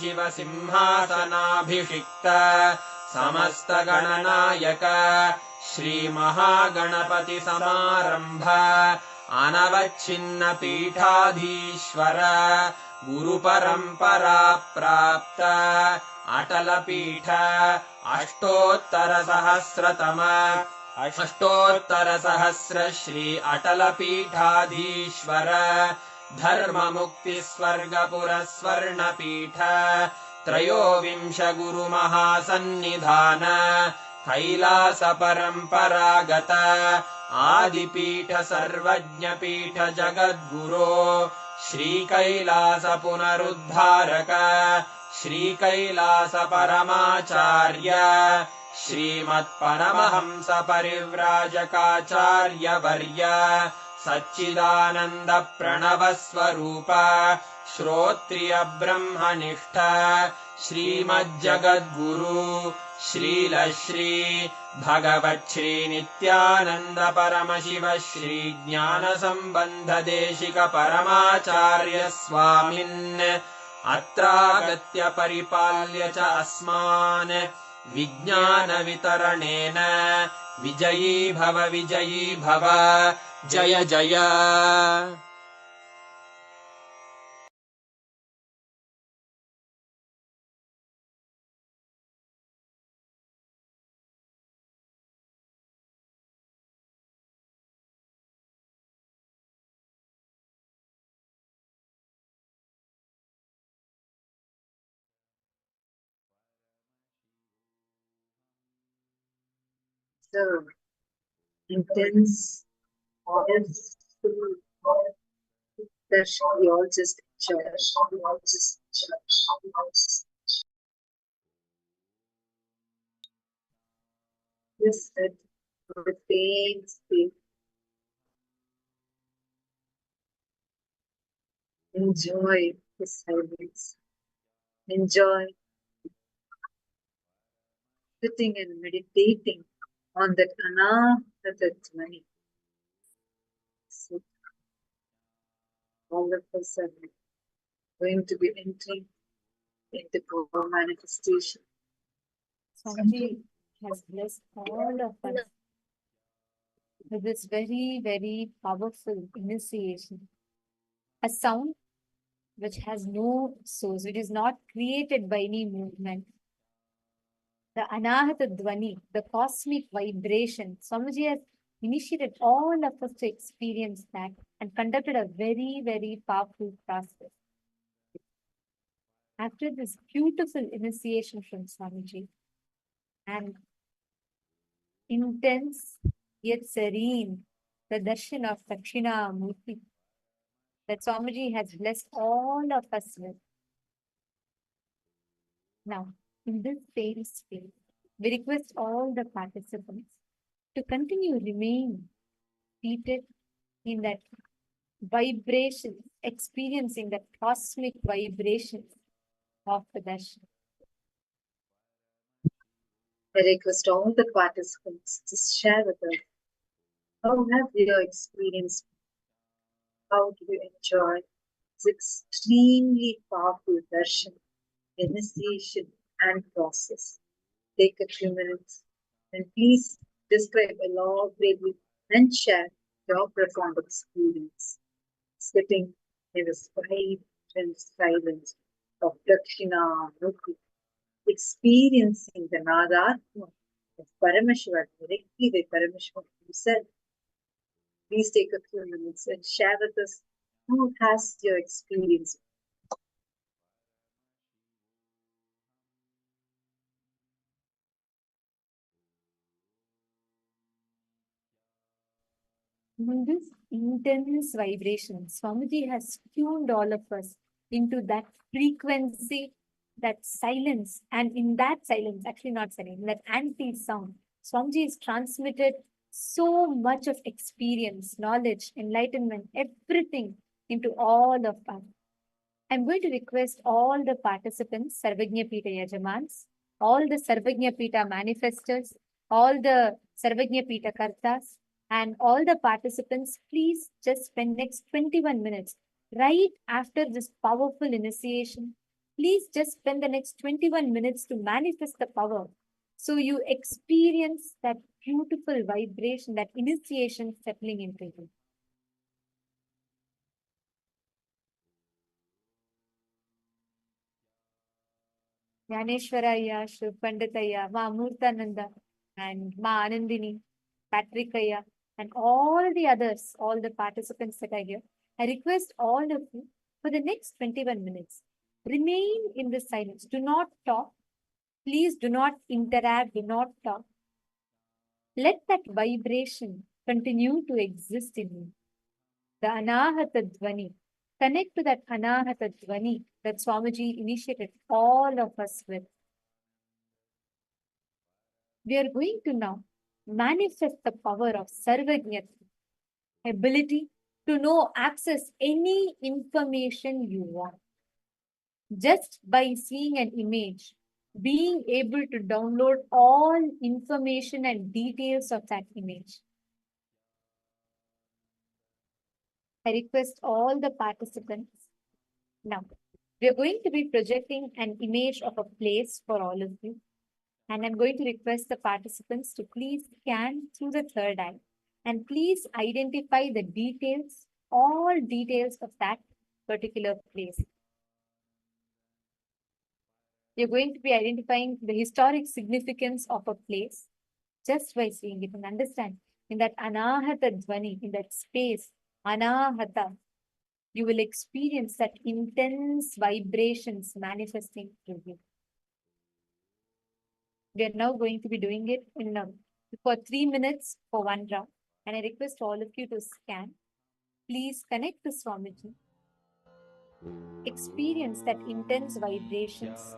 परमशिव सिंहासनाभिषिक्त समस्त गणनायक श्रीमहागणपति समारंभ अनवच्छिन्न पीठाधीश्वर गुरुपरंपरा प्राप्त अटल पीठ अष्टोत्तर सहस्र श्री अटल पीठाधीश्वर धर्म मुक्ति स्वर्गपुर स्वर्ण पीठ त्रयोविंश गुरु महासन्निधान कैलास परंपरागत आदिपीठ सर्वज्ञ पीठ जगद्गुरो श्री कैलास पुनरुद्धारक श्री कैलास परमाचार्य श्रीमत्परमहंस परिव्राजकाचार्य वर्य सच्चिदानंद प्रणव स्वरूप श्रोत्रिय ब्रह्मनिष्ठ श्रीमज्जगद्गुरु श्रील श्री भगवच्छ्री नित्यानंद परमशिव श्री ज्ञान संबंध देशिक परमाचार्य स्वामिन् अत्रागत्य परिपाल्य च अस्मान् विज्ञान वितरणेन विजयी भव जय जय। So intense darshan we all just just that the pain speed. Enjoy the silence. Enjoy sitting and meditating on that Anahata-dhvani. So all of us are going to be entering into power manifestation. Swamiji has blessed all of us with this very, very powerful initiation. A sound which has no source, which is not created by any movement. The Anahata Dhvani, the cosmic vibration. Swamiji has initiated all of us to experience that and conducted a very, very powerful process. After this beautiful initiation from Swamiji and intense yet serene, the darshan of Dakshinamurti that Swamiji has blessed all of us with. Now, in this same space, we request all the participants to continue remain seated in that vibration, experiencing that cosmic vibration of the darshan. I request all the participants to share with us how have your experience, how do you enjoy this extremely powerful darshan, initiation and process. Take a few minutes and please describe elaborately and share your profound experience sitting in the vibrant silence of Dakshinamurti, experiencing the Nadatma of Paramashiva directly by Paramashiva himself. Please take a few minutes and share with us how has your experience. In this intense vibration, Swamiji has tuned all of us into that frequency, that silence, and in that silence, actually not silence, in that anti-sound, Swamiji has transmitted so much of experience, knowledge, enlightenment, everything into all of us. I'm going to request all the participants, Sarvagnya Pita Yajamans, all the Sarvagnya Pita manifestors, all the Sarvagnya Pita Kartas, and all the participants, please just spend next 21 minutes right after this powerful initiation. Please just spend the next 21 minutes to manifest the power. So you experience that beautiful vibration, that initiation settling into you. Yaneshwaraya, Shri Panditaya, Ma Amurtananda, and Ma Anandini, Patrickaya, and all the others, all the participants that are here. I request all of you for the next 21 minutes, remain in the silence. Do not talk. Please do not interact. Do not talk. Let that vibration continue to exist in you. The Anahata Dvani. Connect to that Anahata Dvani that Swamiji initiated all of us with. We are going to now manifest the power of Sarvajnata, ability to know, access any information you want. Just by seeing an image, being able to download all information and details of that image. I request all the participants. Now, we are going to be projecting an image of a place for all of you. And I'm going to request the participants to please scan through the third eye and please identify the details, all details of that particular place. You're going to be identifying the historic significance of a place just by seeing it and understand in that Anahata Dvani, in that space, Anahata, you will experience that intense vibrations manifesting through you. We are now going to be doing it in for 3 minutes for one round. And I request all of you to scan. Please connect to Swamiji. Experience that intense vibrations.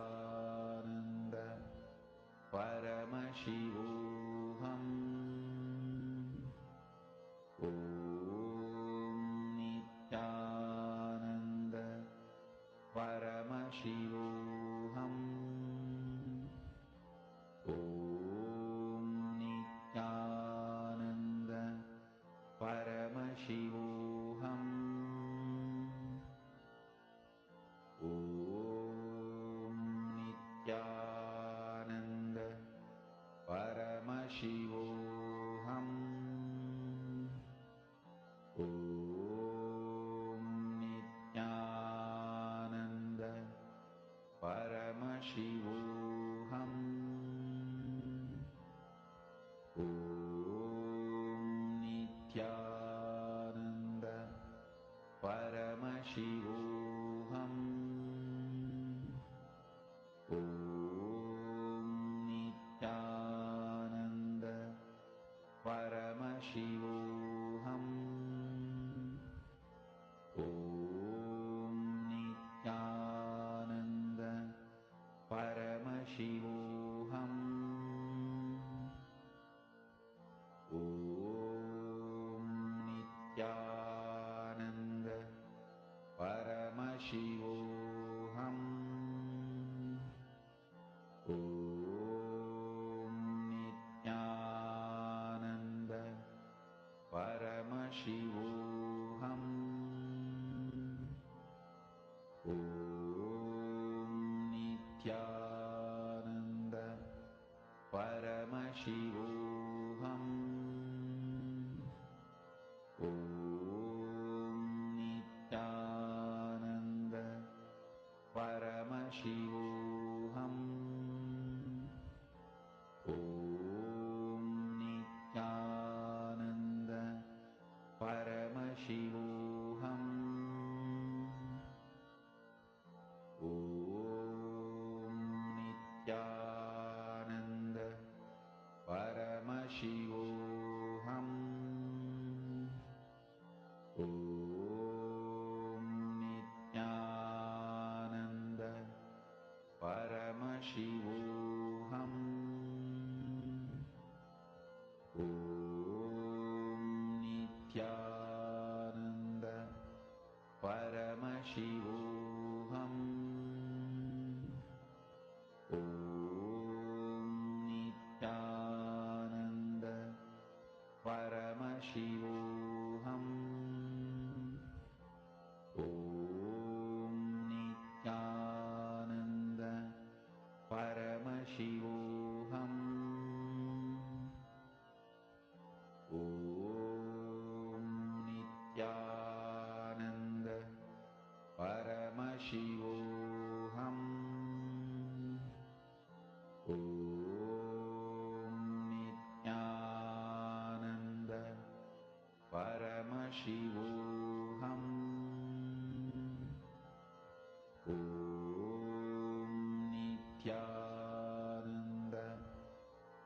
Nithyananda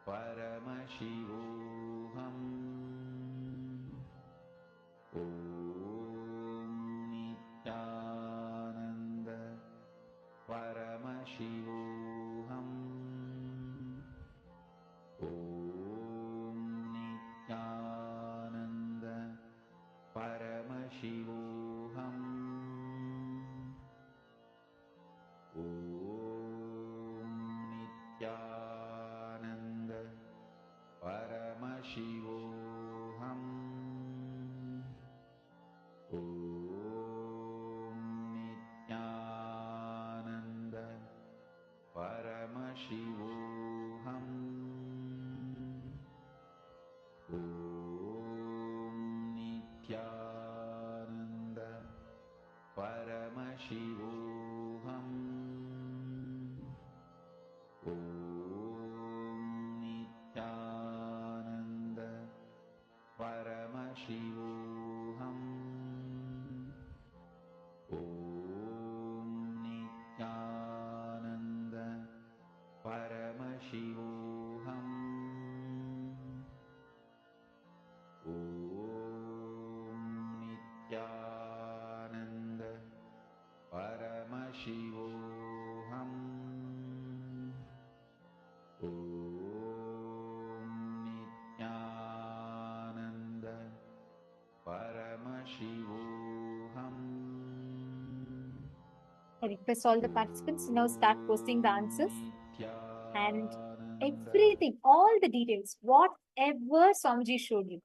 Paramashivoham Om Nithyananda Paramashivoham Om Nithyananda Paramashivoham Om Nithyananda Paramashivoham Om Nithyananda Paramashivoham Om Nithyananda Paramashivoham Om Nithyananda Paramashivoham Om Nithyananda Paramashivoham Om Nithyananda Paramashivoham Om Nithyananda Paramashivoham. I request all the participants to now start posting the answers and everything, all the details, whatever Swamiji showed you,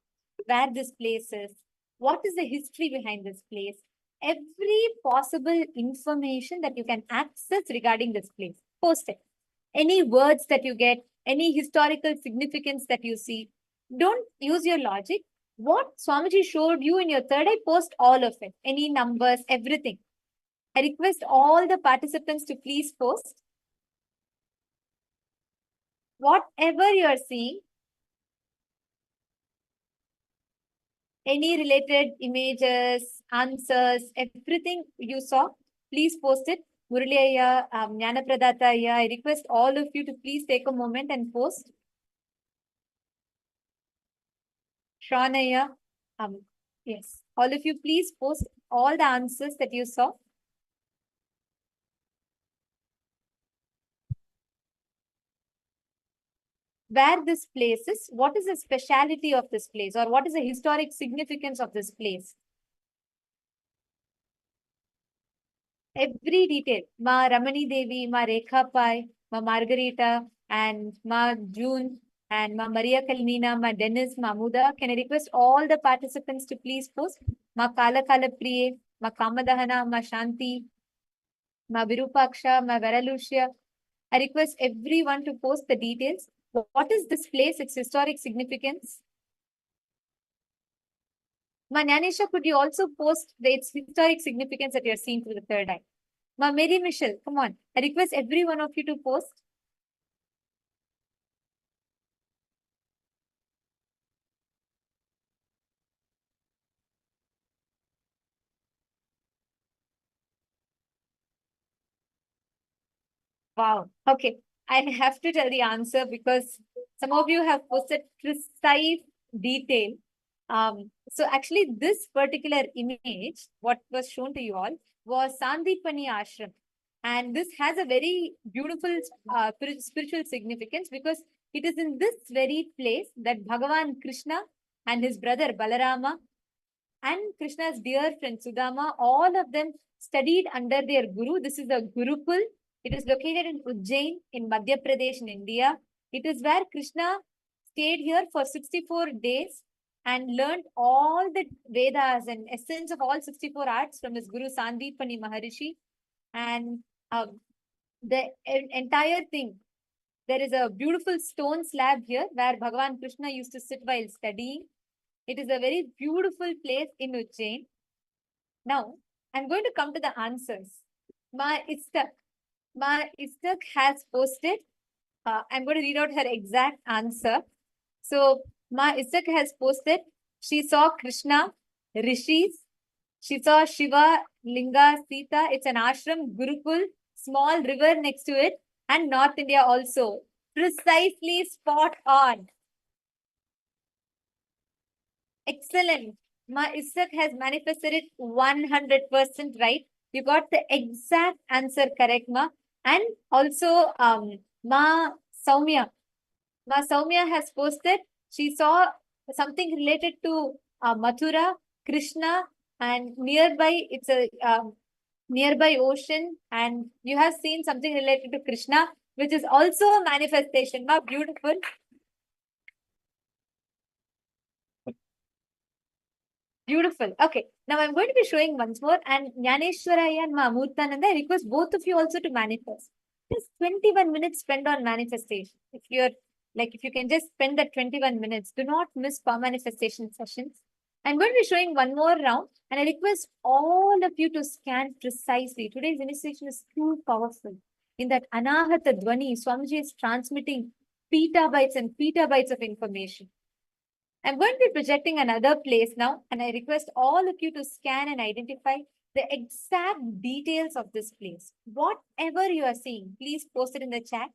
where this place is, what is the history behind this place, every possible information that you can access regarding this place, post it. Any words that you get, any historical significance that you see, don't use your logic. What Swamiji showed you in your third eye, post all of it, any numbers, everything. I request all the participants to please post. Whatever you are seeing, any related images, answers, everything you saw, please post it. Murali Ayya, Jnana Pradata Ayya, I request all of you to please take a moment and post. Sean Ayya, yes, all of you please post all the answers that you saw. Where this place is, what is the speciality of this place, or what is the historic significance of this place? Every detail. Ma Ramani Devi, Ma Rekha Pai, Ma Margarita, and Ma June, and Ma Maria Kalnina, Ma Dennis, Ma Muda. Can I request all the participants to please post? Ma Kala Kala Priye, Ma Kamadahana, Ma Shanti, Ma Virupaksha, Ma Veralucia. I request everyone to post the details. What is this place, its historic significance? Ma Nyanisha, could you also post its historic significance that you are seeing through the third eye? Ma Mary Michelle, come on. I request every one of you to post. Wow. Okay. I have to tell the answer because some of you have posted precise detail. So actually this particular image, what was shown to you all, was Sandipani Ashram. And this has a very beautiful spiritual significance because it is in this very place that Bhagavan Krishna and his brother Balarama and Krishna's dear friend Sudama, all of them studied under their guru. This is a Gurukul. It is located in Ujjain in Madhya Pradesh in India. It is where Krishna stayed here for 64 days and learned all the Vedas and essence of all 64 arts from his guru Sandipani Maharishi. And the entire thing, there is a beautiful stone slab here where Bhagavan Krishna used to sit while studying. It is a very beautiful place in Ujjain. Now, I'm going to come to the answers. Ma Istak has posted. I'm going to read out her exact answer. So, Ma Istak has posted. She saw Krishna, Rishis. She saw Shiva, Linga, Sita. It's an ashram, Gurukul, small river next to it. and North India also. Precisely spot on. Excellent. Ma Isaac has manifested it 100% right. You got the exact answer correct, Ma. And also, Ma Soumya. Ma Soumya has posted, she saw something related to Mathura, Krishna, and nearby, it's a nearby ocean, and you have seen something related to Krishna, which is also a manifestation. Ma, beautiful. Beautiful. Okay. Now I'm going to be showing once more. And Jnaneshwaraya and Murtananda, I request both of you also to manifest. Just 21 minutes spent on manifestation. If you're like, if you can just spend that 21 minutes, do not miss power manifestation sessions. I'm going to be showing one more round. And I request all of you to scan precisely. Today's initiation is too powerful. In that Anahata Dwani, Swamiji is transmitting petabytes and petabytes of information. I'm going to be projecting another place now, and I request all of you to scan and identify the exact details of this place. Whatever you are seeing, please post it in the chat.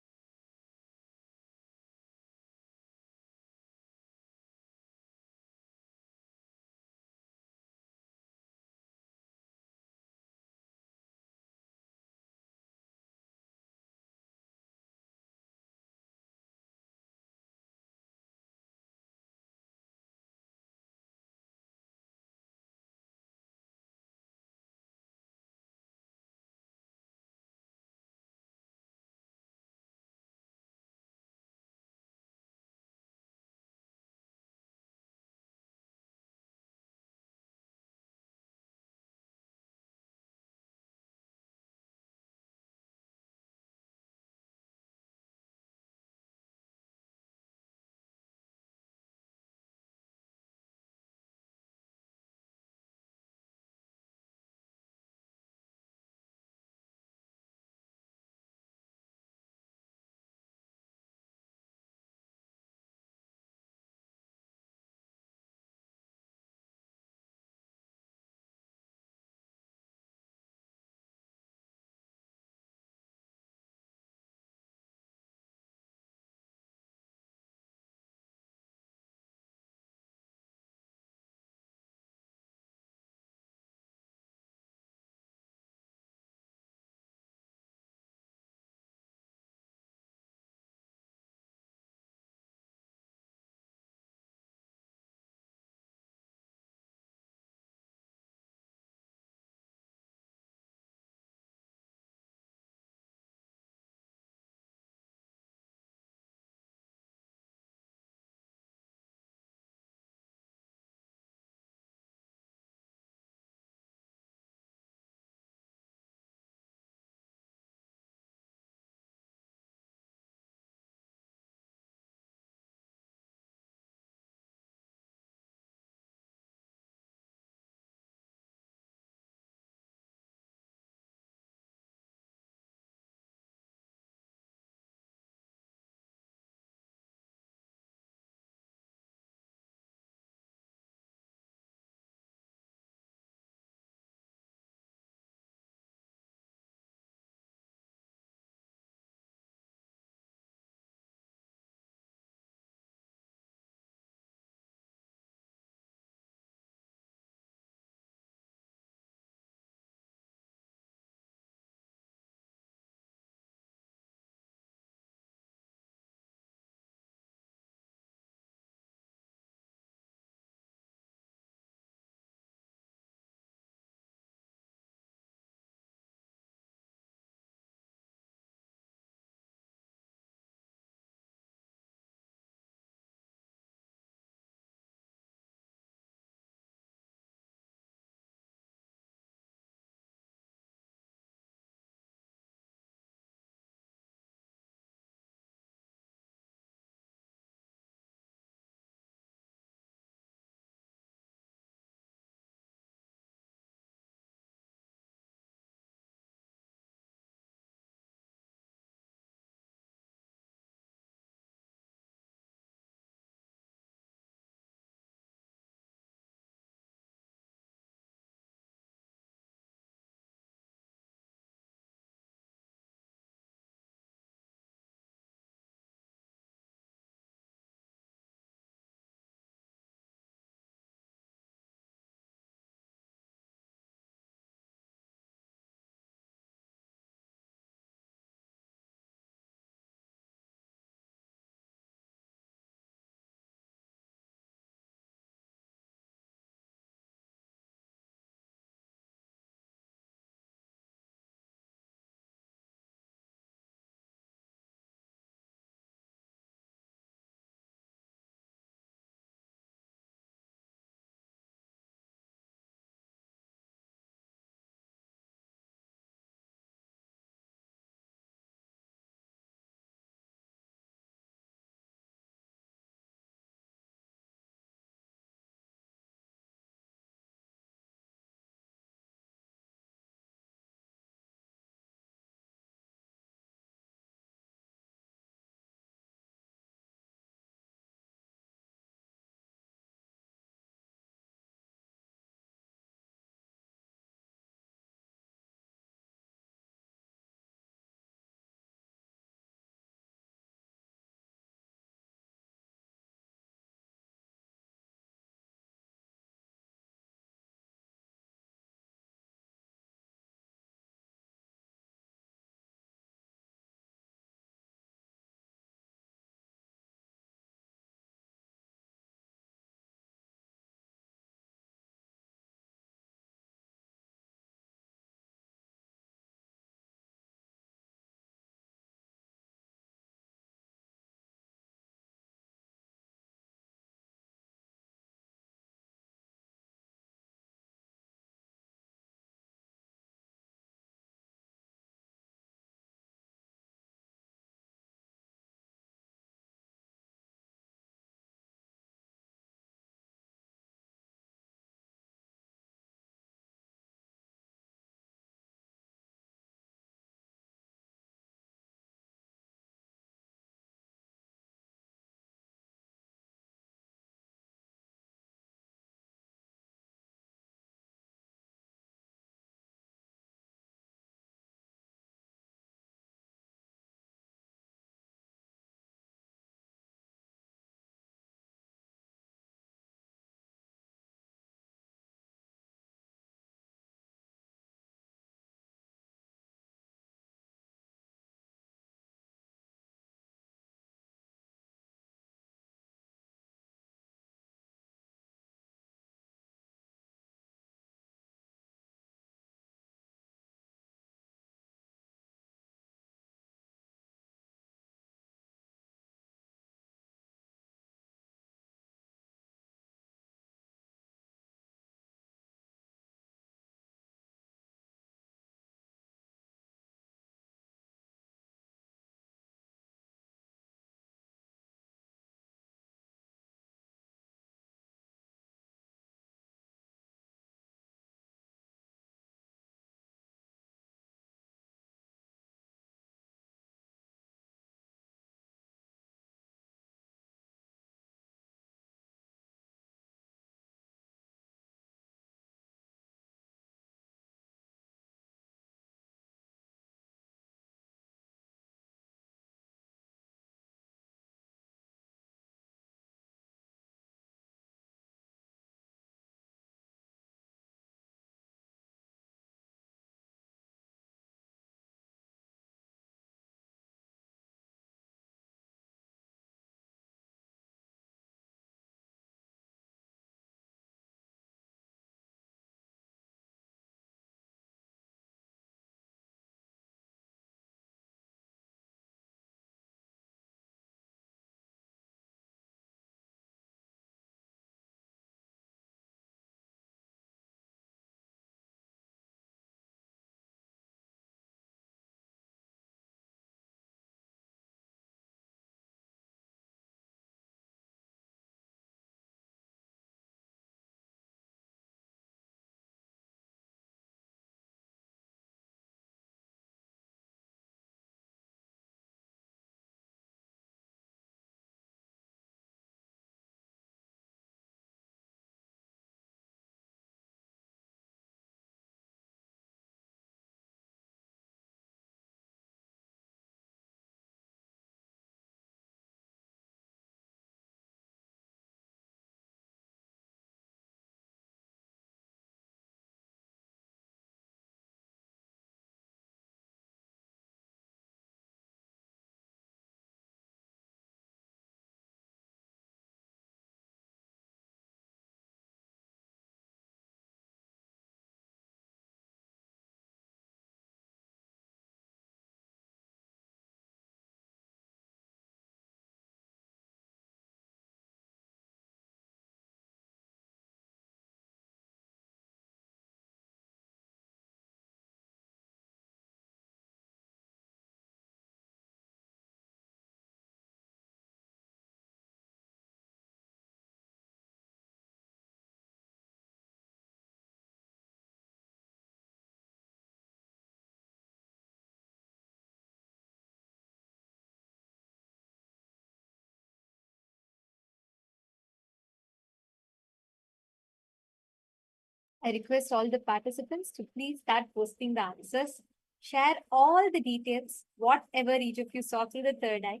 I request all the participants to please start posting the answers. Share all the details, whatever each of you saw through the third eye.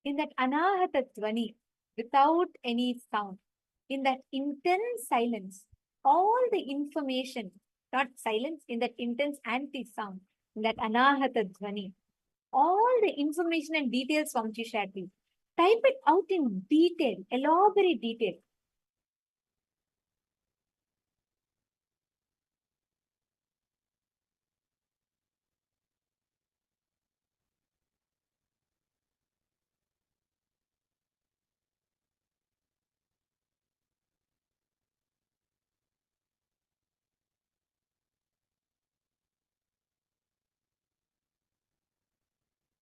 In that anahata dhvani, without any sound, in that intense silence, all the information, not silence, in that intense anti-sound, in that anahata dhvani, all the information and details Swamiji shared with you. Type it out in detail, elaborate detail.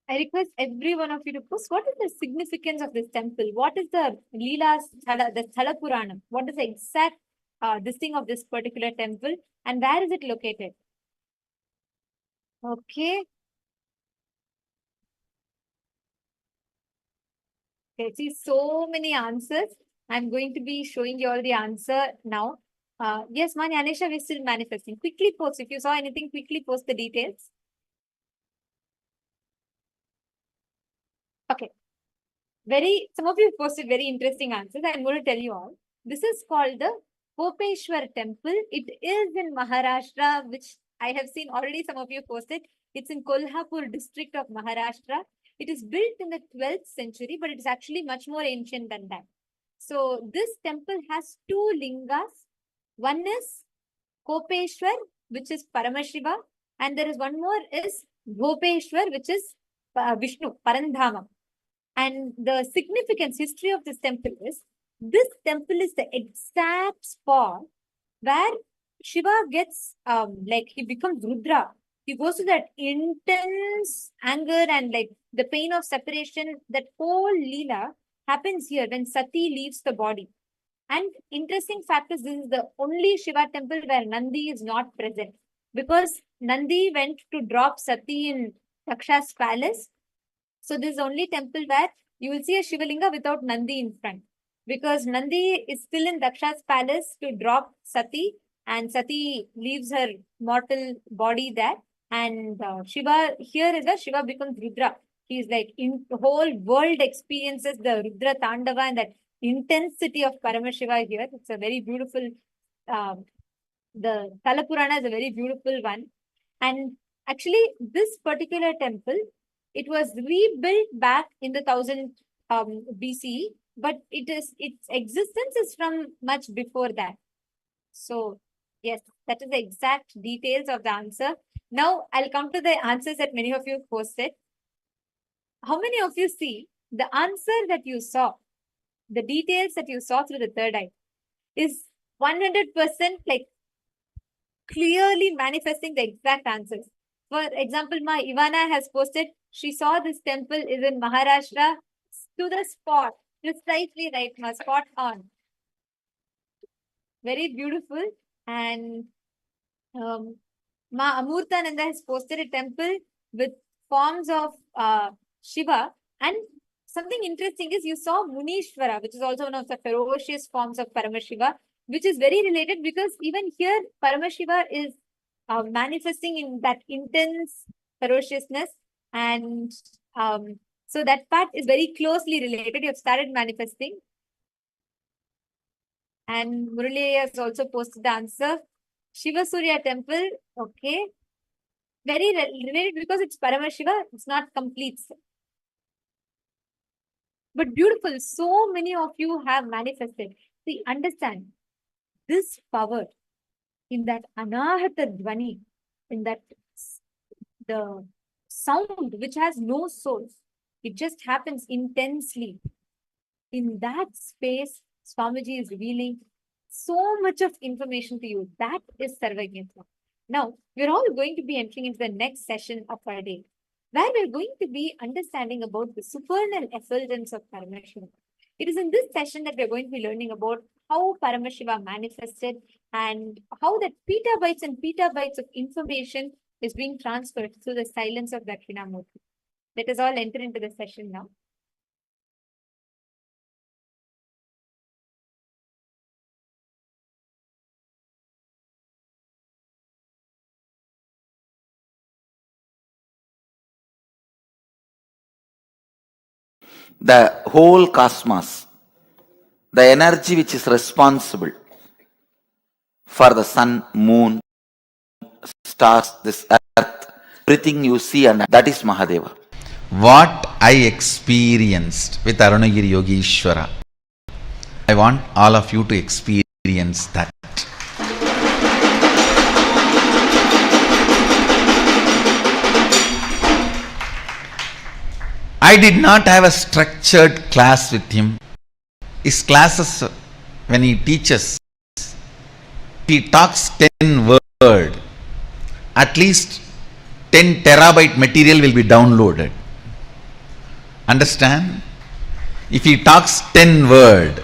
I request every one of you to post what is the significance of this temple? What is the Leela, the Thala Puranam? What is the exact this thing of this particular temple and where is it located? Okay. Okay, see so many answers. I'm going to be showing you all the answer now. Yes, Mani Anisha, we're still manifesting. Quickly post. If you saw anything, quickly post the details. Okay. Some of you posted very interesting answers. I'm going to tell you all. This is called the Kopeshwar temple. It is in Maharashtra, which I have seen already some of you posted. It's in Kolhapur district of Maharashtra. It is built in the 12th century, but it's actually much more ancient than that. So this temple has two lingas. One is Kopeshwar, which is Paramashiva, and there is one more is Gopeshwar, which is Vishnu, Parandhama. And the significance, history of this temple is the exact spot where Shiva gets, he becomes Rudra. He goes to that intense anger and like the pain of separation. That whole Leela happens here when Sati leaves the body. And interesting fact is this is the only Shiva temple where Nandi is not present. Because Nandi went to drop Sati in Daksha's palace. So this is the only temple where you will see a Shivalinga without Nandi in front. Because Nandi is still in Daksha's palace to drop Sati, and Sati leaves her mortal body there. And Shiva, here is where Shiva becomes Rudra. He is like, the whole world experiences the Rudra Tandava and that intensity of Paramashiva here. It's a very beautiful, the Talapurana is a very beautiful one. And actually, this particular temple, it was rebuilt back in the 1000 BCE, but its existence is from much before that. So yes, that is the exact details of the answer. Now I'll come to the answers that many of you posted. How many of you see the answer that you saw, the details that you saw through the third eye is 100% like clearly manifesting the exact answers? For example, my Ivana has posted, she saw this temple is in Maharashtra to the spot, precisely right, ma, spot on. Very beautiful. And Ma Amurtananda has posted a temple with forms of Shiva. And something interesting is you saw Munishwara, which is also one of the ferocious forms of Paramashiva, which is very related because even here Paramashiva is manifesting in that intense ferociousness. And so that part is very closely related. You have started manifesting. And Murali has also posted the answer. Shiva Surya temple, okay. Very related because it's Paramashiva, it's not complete. But beautiful, so many of you have manifested. See, understand this power in that anahata dhvani, in that the sound which has no source, it just happens intensely. In that space, Swamiji is revealing so much of information to you. That is Sarvajñatva. Now, we're all going to be entering into the next session of our day, where we're going to be understanding about the supernal effulgence of Paramashiva. It is in this session that we're going to be learning about how Paramashiva manifested and how that petabytes and petabytes of information is being transferred through the silence of Dakshinamurti. Let us all enter into the session now. The whole cosmos, the energy which is responsible for the sun, moon, stars, this earth, everything you see, and that is Mahadeva. What I experienced with Arunagiri Yogeshwara, I want all of you to experience that. I did not have a structured class with him. His classes, when he teaches, he talks 10 words, at least 10 terabyte material will be downloaded. Understand? If he talks 10 words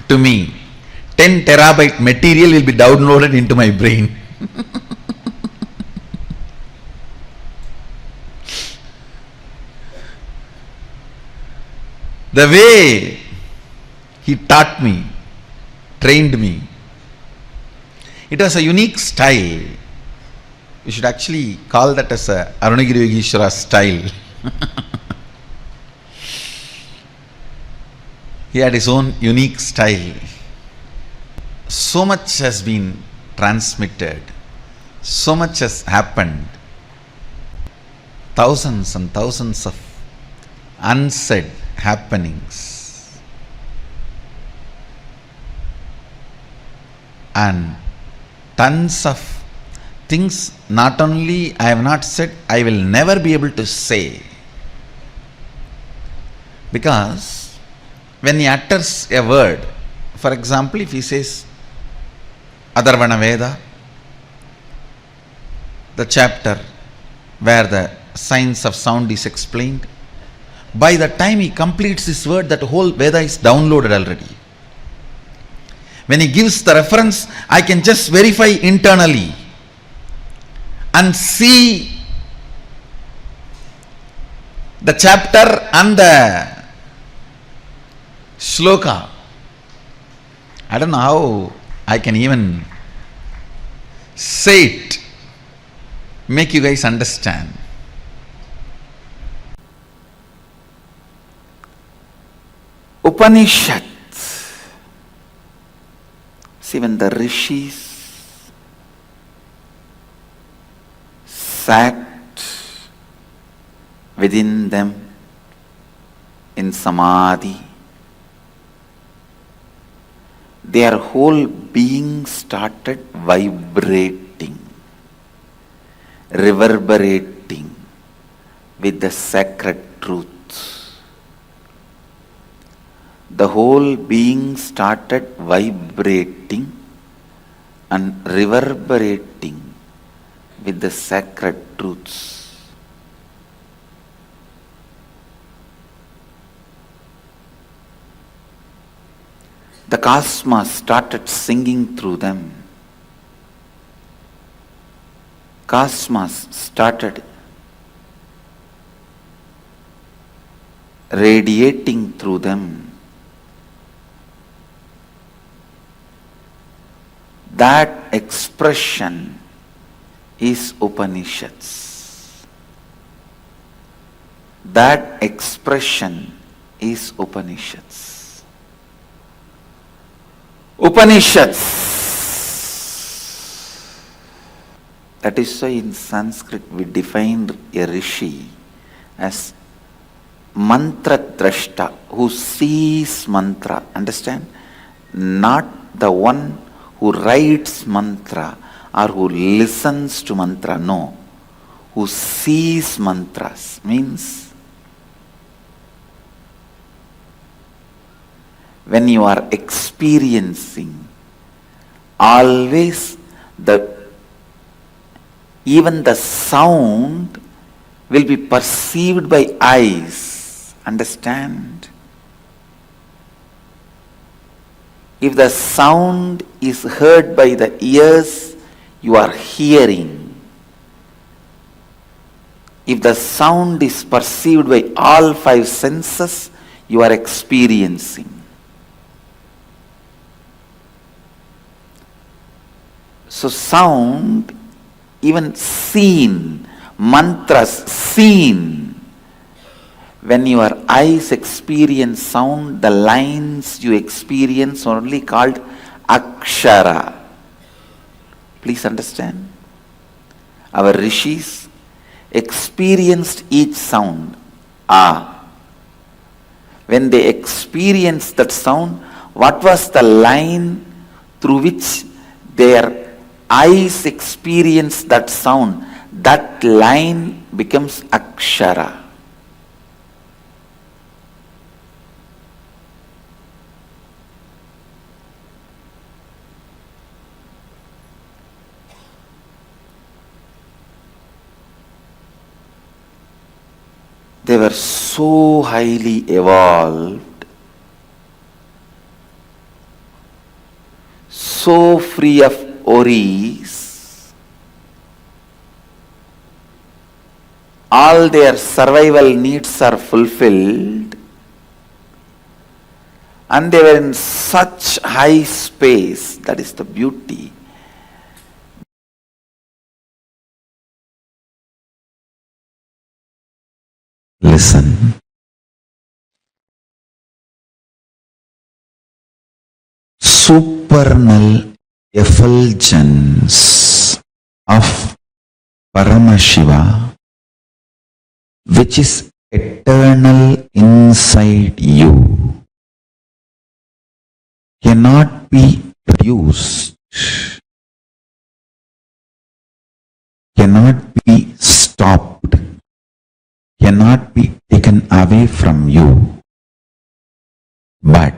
to me, 10 terabyte material will be downloaded into my brain. The way he taught me, trained me, it was a unique style. We should actually call that as a Arunagiri Yogeshwara style. He had his own unique style. So much has been transmitted. So much has happened. Thousands and thousands of unsaid happenings. And tons of things not only I have not said, I will never be able to say. Because when he utters a word, for example, if he says Adharvana Veda, the chapter where the science of sound is explained, by the time he completes this word, that whole Veda is downloaded already. When he gives the reference, I can just verify internally and see the chapter and the shloka. I don't know how I can even say it, make you guys understand. Upanishads. See, when the rishis sat within them in samadhi, their whole being started vibrating, reverberating with the sacred truth. The whole being started vibrating and reverberating with the sacred truths. The cosmos started singing through them. Cosmos started radiating through them. That expression is Upanishads. That expression is Upanishads. Upanishads. That is why in Sanskrit we defined a rishi as mantra drashta, who sees mantra. Understand? Not the one who writes mantra or who listens to mantra, no. Who sees mantras means when you are experiencing, always even the sound will be perceived by eyes. Understand? If the sound is heard by the ears, you are hearing. If the sound is perceived by all five senses, you are experiencing. So sound, even seen, mantras seen, When your eyes experience sound, the lines you experience are only called akshara. Please understand. Our rishis experienced each sound, When they experienced that sound, what was the line through which their eyes experienced that sound? That line becomes akshara. They were so highly evolved, so free of worries. All their survival needs are fulfilled, and they were in such high space. That is the beauty. Listen. Supernal effulgence of Paramashiva, which is eternal inside you, cannot be reduced, cannot be stopped, cannot be taken away from you, but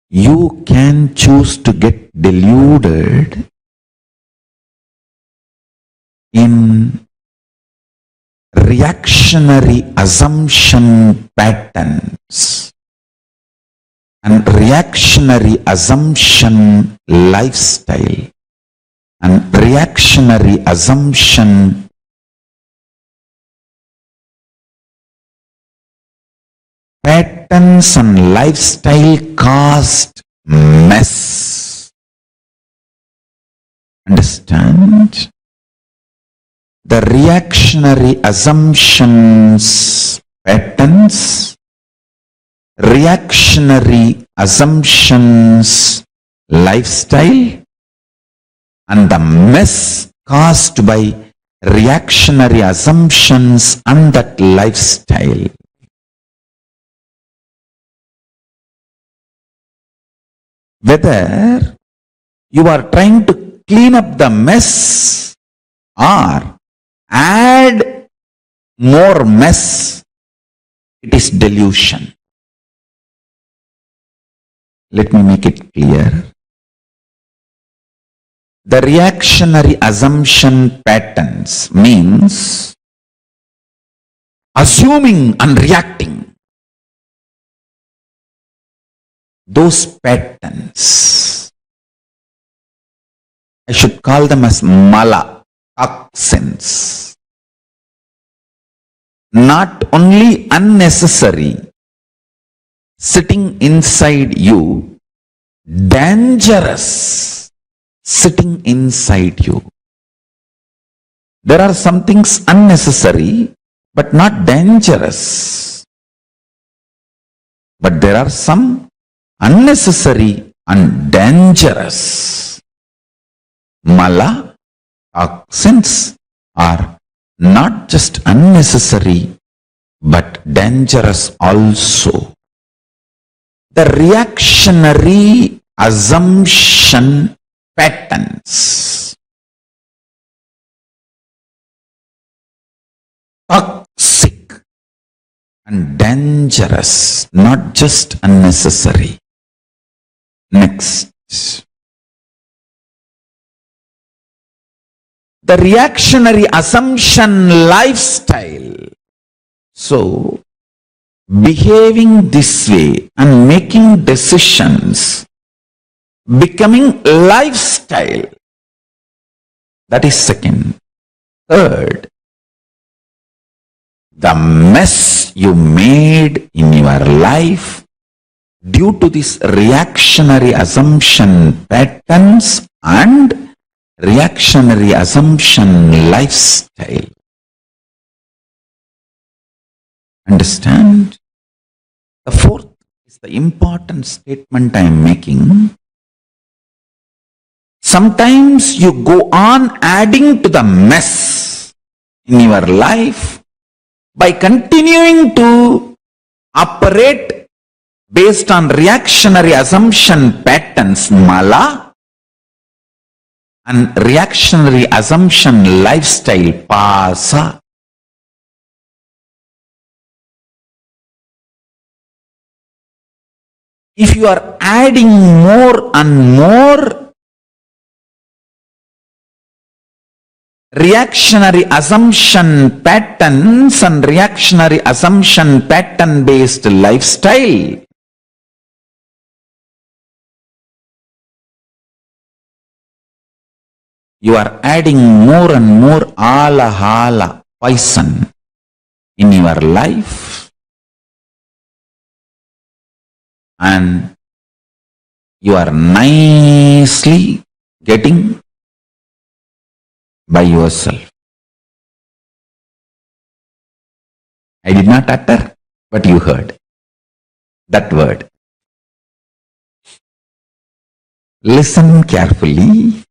you can choose to get deluded in reactionary assumption patterns and reactionary assumption lifestyle and reactionary assumption patterns and lifestyle caused mess. Understand? The reactionary assumptions patterns, reactionary assumptions lifestyle, and the mess caused by reactionary assumptions and that lifestyle. Whether you are trying to clean up the mess or add more mess, it is delusion. Let me make it clear. The reactionary assumption patterns means assuming and reacting. Those patterns, I should call them as mala, toxins, not only unnecessary, sitting inside you, dangerous, sitting inside you. There are some things unnecessary but not dangerous. But there are some unnecessary and dangerous. Mala, toxins are not just unnecessary but dangerous also. The reactionary assumption patterns, toxic and dangerous, not just unnecessary. Next. The reactionary assumption lifestyle. So, behaving this way and making decisions, becoming lifestyle. That is second. Third, the mess you made in your life due to this reactionary assumption patterns and reactionary assumption lifestyle. Understand? The fourth is the important statement I am making. Sometimes you go on adding to the mess in your life by continuing to operate based on reactionary assumption patterns, mala, and reactionary assumption lifestyle, pasa. If you are adding more and more reactionary assumption patterns and reactionary assumption pattern based lifestyle, you are adding more and more alahala poison in your life, and you are nicely getting by yourself. I did not utter, but you heard that word. Listen carefully.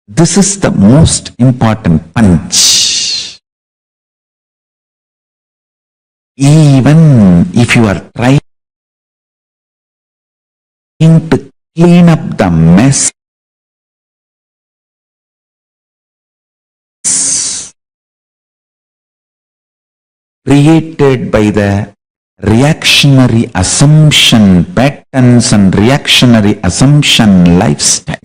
This is the most important punch. Even if you are trying to clean up the mess created by the reactionary assumption patterns and reactionary assumption lifestyle,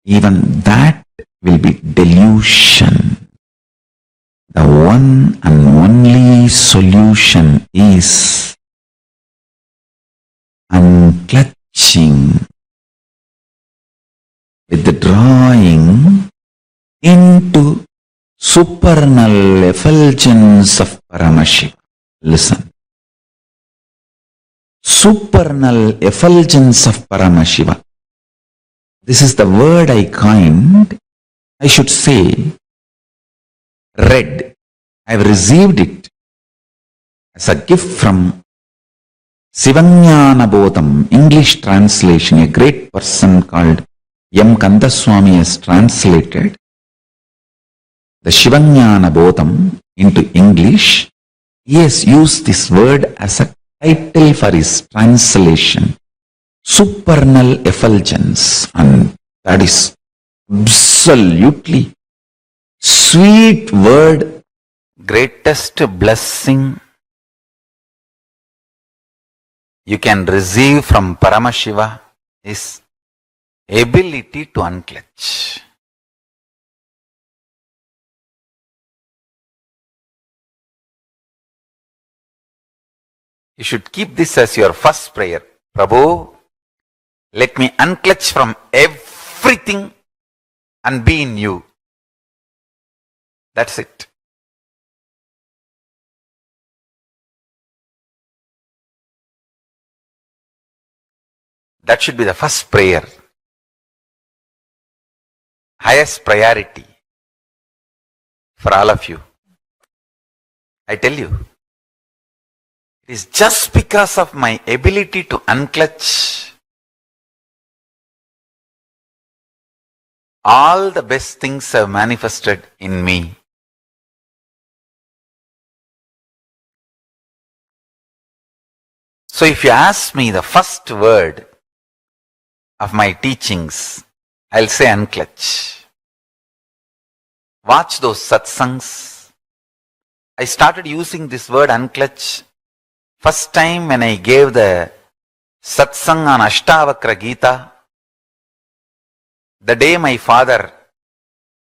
even that will be delusion. The one and only solution is unclutching, withdrawing into supernal effulgence of Paramashivoham. Listen. Supernal effulgence of Paramashivoham. This is the word I coined. I should say, read. I have received it as a gift from Sivanyana Bodham, English translation. A great person called M. Kandaswami has translated the Shivanyana Bodham into English. He has used this word as a title for his translation, supernal effulgence, and that is absolutely sweet word. Greatest blessing you can receive from Paramashiva is ability to unclutch. You should keep this as your first prayer. Prabhu, let me unclutch from everything and be in you. That's it. That should be the first prayer. Highest priority for all of you. I tell you, it is just because of my ability to unclutch all the best things have manifested in me. So if you ask me the first word of my teachings, I'll say unclutch. Watch those satsangs. I started using this word unclutch first time when I gave the satsang on Ashtavakra Gita, the day my father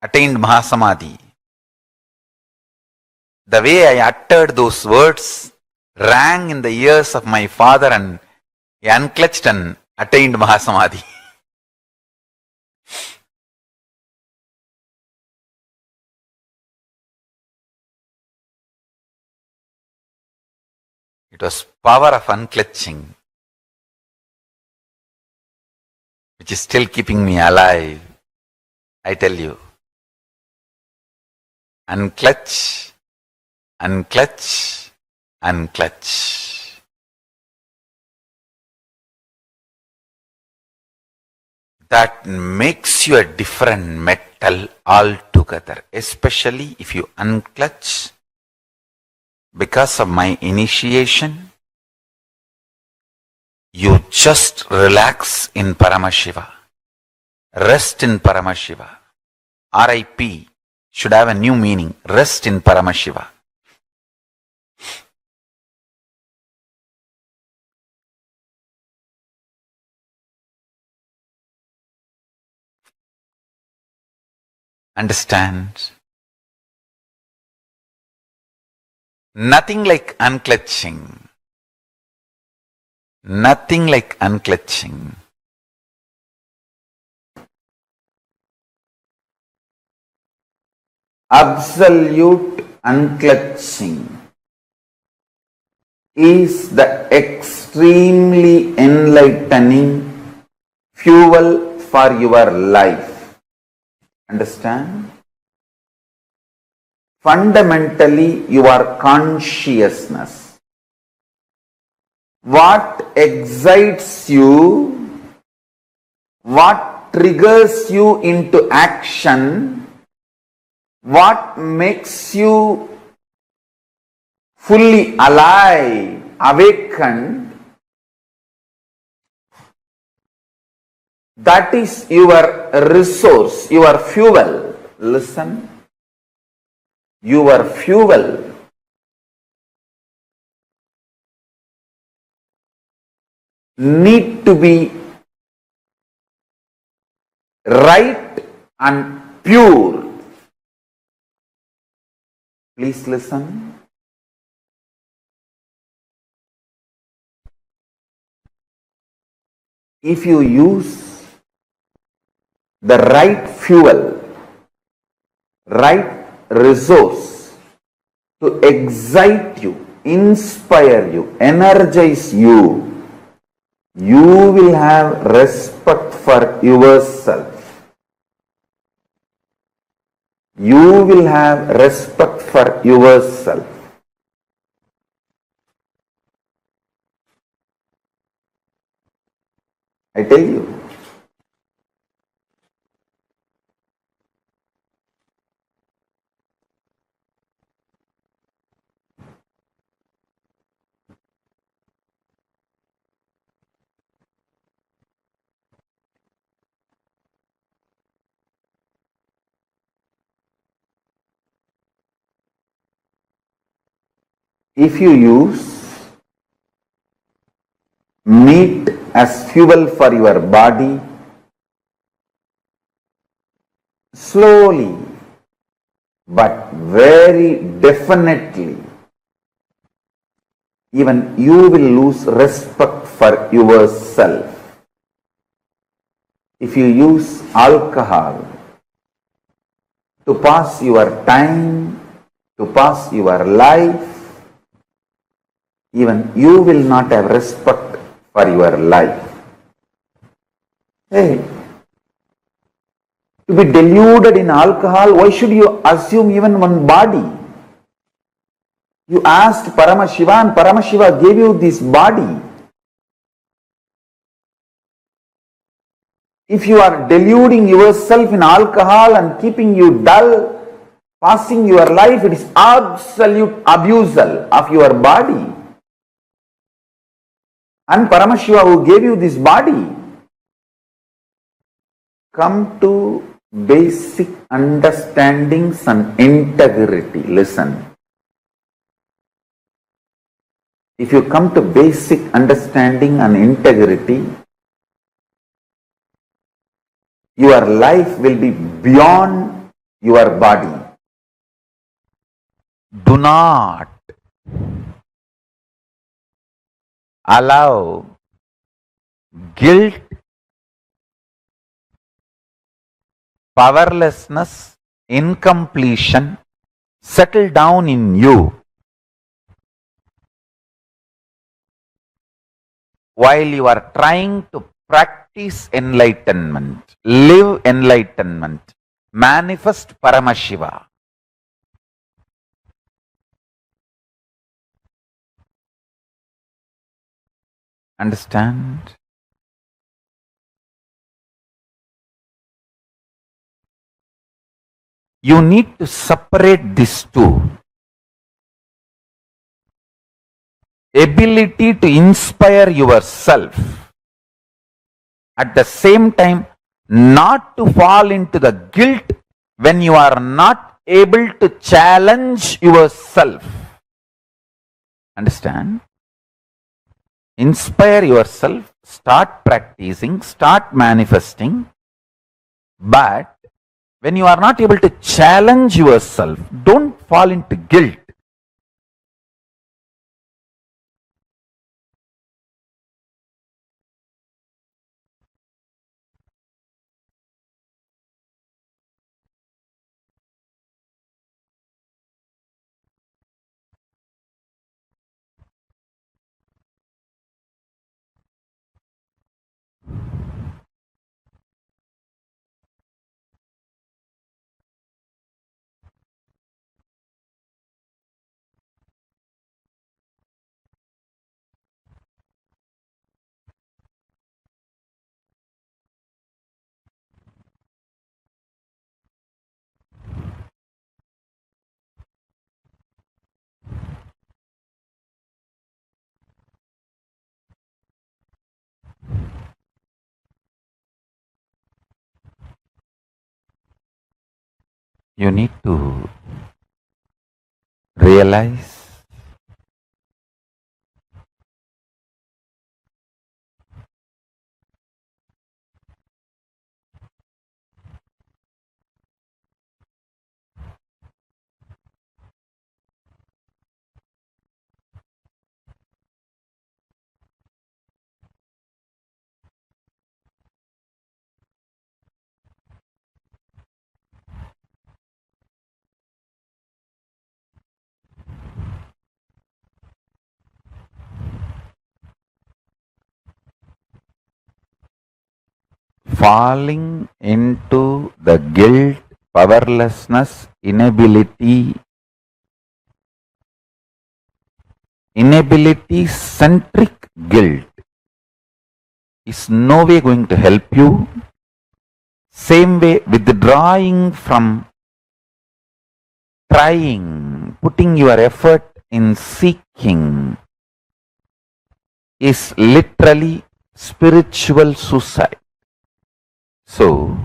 attained Mahasamadhi. The way I uttered those words rang in the ears of my father, and he unclutched and attained Mahasamadhi. It was power of unclutching which is still keeping me alive. I tell you. unclutch, unclutch, unclutch. That makes you a different metal altogether, especially if you unclutch. Because of my initiation, you just relax in Paramashiva. Rest in Paramashiva. RIP should have a new meaning. Rest in Paramashiva. Understand? Nothing like unclutching. Nothing like unclutching. Absolute unclutching is the extremely enlightening fuel for your life. Understand? Fundamentally, your consciousness. What excites you, what triggers you into action, what makes you fully alive, awakened, that is your resource, your fuel. Listen, your fuel. Need to be right and pure. Please listen. If you use the right fuel, right resource to excite you, inspire you, energize you, you will have respect for yourself. You will have respect for yourself. I tell you. If you use meat as fuel for your body, slowly but very definitely, even you will lose respect for yourself. If you use alcohol to pass your time, to pass your life, even you will not have respect for your life. Hey, to be deluded in alcohol, why should you assume even one body? You asked Paramashiva and Paramashiva gave you this body. If you are deluding yourself in alcohol and keeping you dull, passing your life, it is absolute abusal of your body. And Paramashiva who gave you this body. Come to basic understandings and integrity. Listen. If you come to basic understanding and integrity, your life will be beyond your body. Do not allow guilt, powerlessness, incompletion settle down in you while you are trying to practice enlightenment, live enlightenment, manifest Paramashiva. Understand? You need to separate these two. Ability to inspire yourself. At the same time, not to fall into the guilt when you are not able to challenge yourself. Understand? Inspire yourself, start practicing, start manifesting, but when you are not able to challenge yourself, don't fall into guilt. You need to realize falling into the guilt, powerlessness, inability-centric guilt is no way going to help you. Same way, withdrawing from trying, putting your effort in seeking is literally spiritual suicide. So,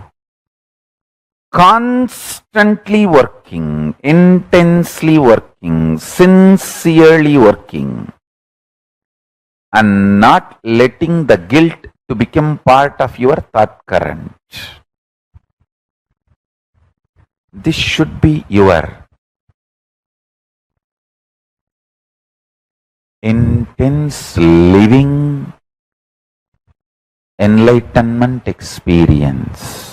constantly working, intensely working, sincerely working, and not letting the guilt to become part of your thought current. This should be your intense living enlightenment experience.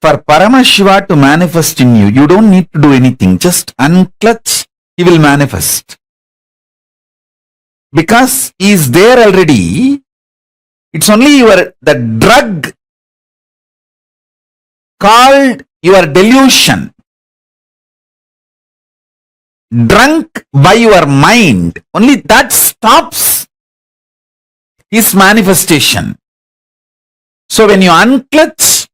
For Paramashiva to manifest in you, you don't need to do anything. Just unclutch, he will manifest. Because he is there already, it's only the drug called your delusion, drunk by your mind, only that stops his manifestation. So when you unclutch,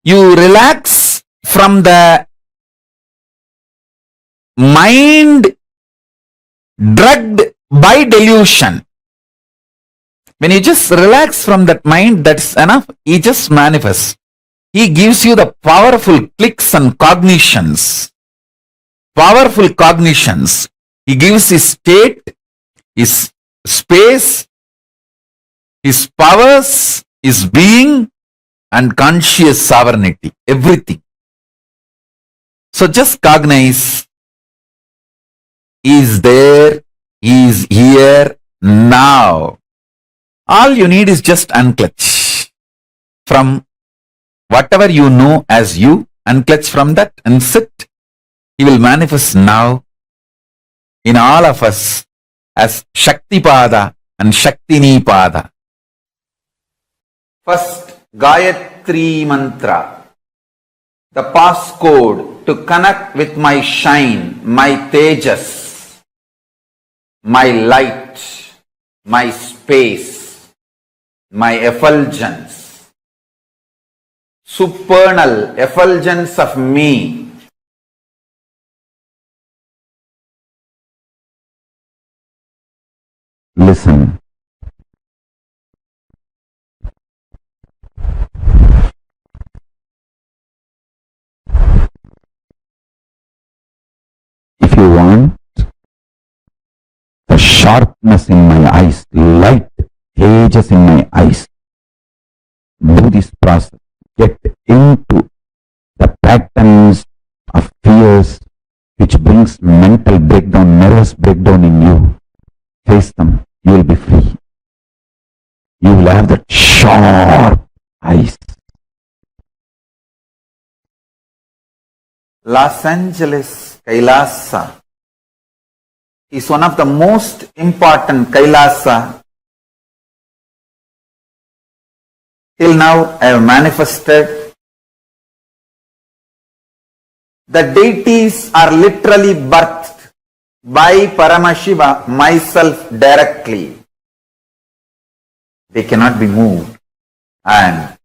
you relax from the mind drugged by delusion. When you just relax from that mind, that's enough. He just manifests. He gives you the powerful clicks and cognitions. Powerful cognitions. He gives his state, his space, His powers, His being and conscious sovereignty, everything. So just cognize He is there, He is here now. All you need is just unclutch from whatever you know as you, unclutch from that and sit. He will manifest now in all of us as Shakti Pada and Shaktini Pada. First, Gayatri Mantra, the passcode to connect with my shine, my tejas, my light, my space, my effulgence, supernal effulgence of me. Listen. If you want the sharpness in my eyes, light, ages in my eyes, do this process. Get into the patterns of fears which brings mental breakdown, nervous breakdown in you. Face them. You will be free. You will have that sharp eyes. Los Angeles KAILASA is one of the most important KAILASA till now I have manifested. The deities are literally birthed by Paramashiva, myself directly. They cannot be moved and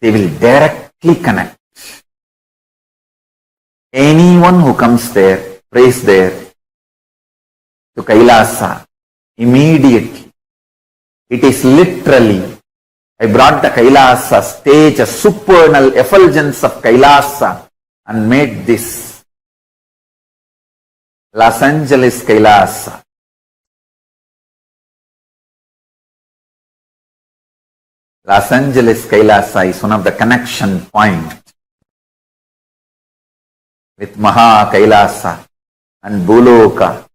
they will directly connect. Anyone who comes there, prays there to KAILASA, immediately, it is literally, I brought the KAILASA stage, a supernal effulgence of KAILASA and made this Los Angeles KAILASA. Los Angeles KAILASA is one of the connection points with Maha KAILASA and Bhuloka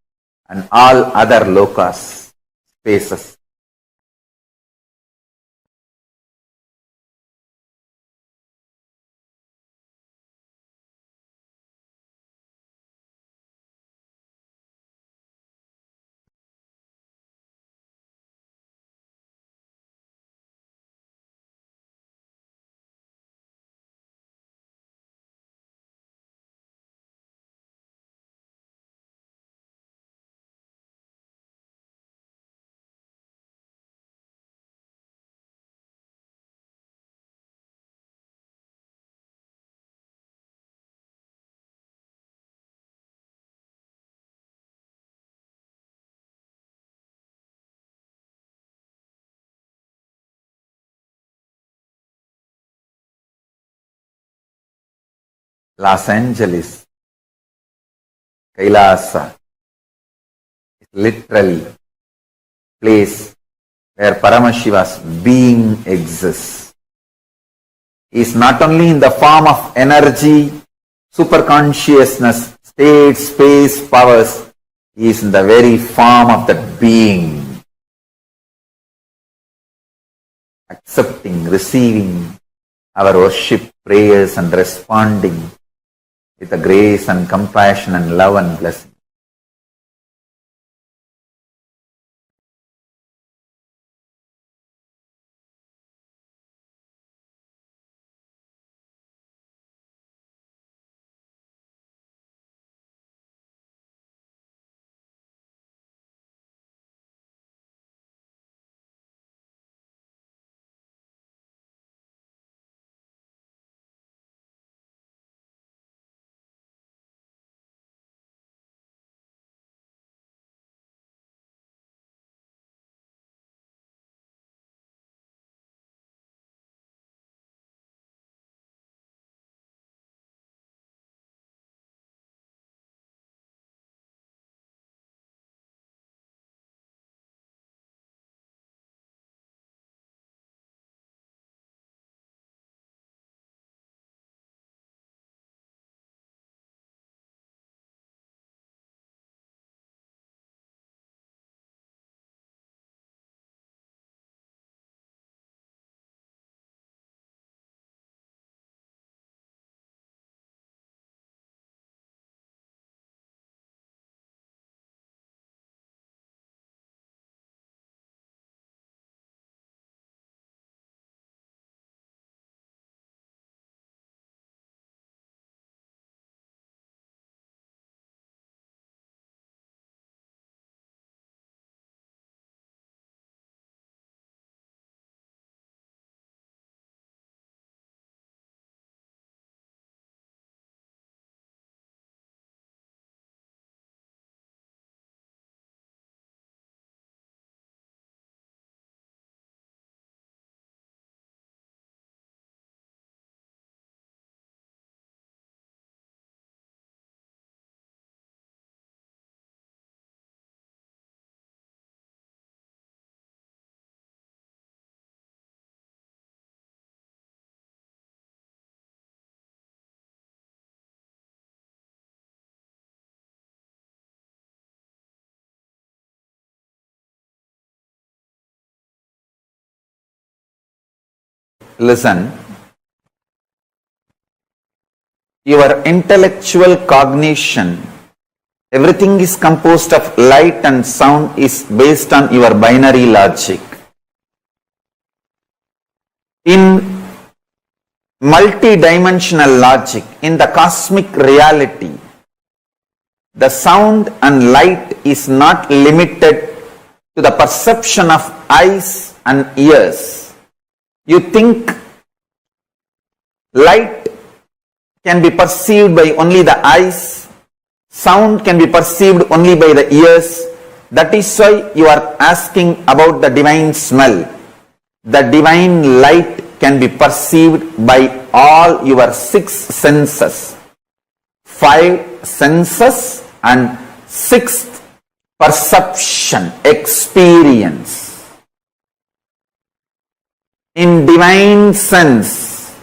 and all other lokas, spaces. Los Angeles KAILASA is literally place where Paramashiva's being exists. He is not only in the form of energy, superconsciousness, state, space, powers, he is in the very form of that being. Accepting, receiving our worship, prayers and responding with the grace and compassion and love and blessing. listen, your intellectual cognition, everything is composed of light and sound, is based on your binary logic. In multi-dimensional logic, in the cosmic reality, the sound and light is not limited to the perception of eyes and ears. You think light can be perceived by only the eyes, sound can be perceived only by the ears. That is why you are asking about the divine smell. The divine light can be perceived by all your 6 senses, 5 senses and 6th perception, experience. In divine sense,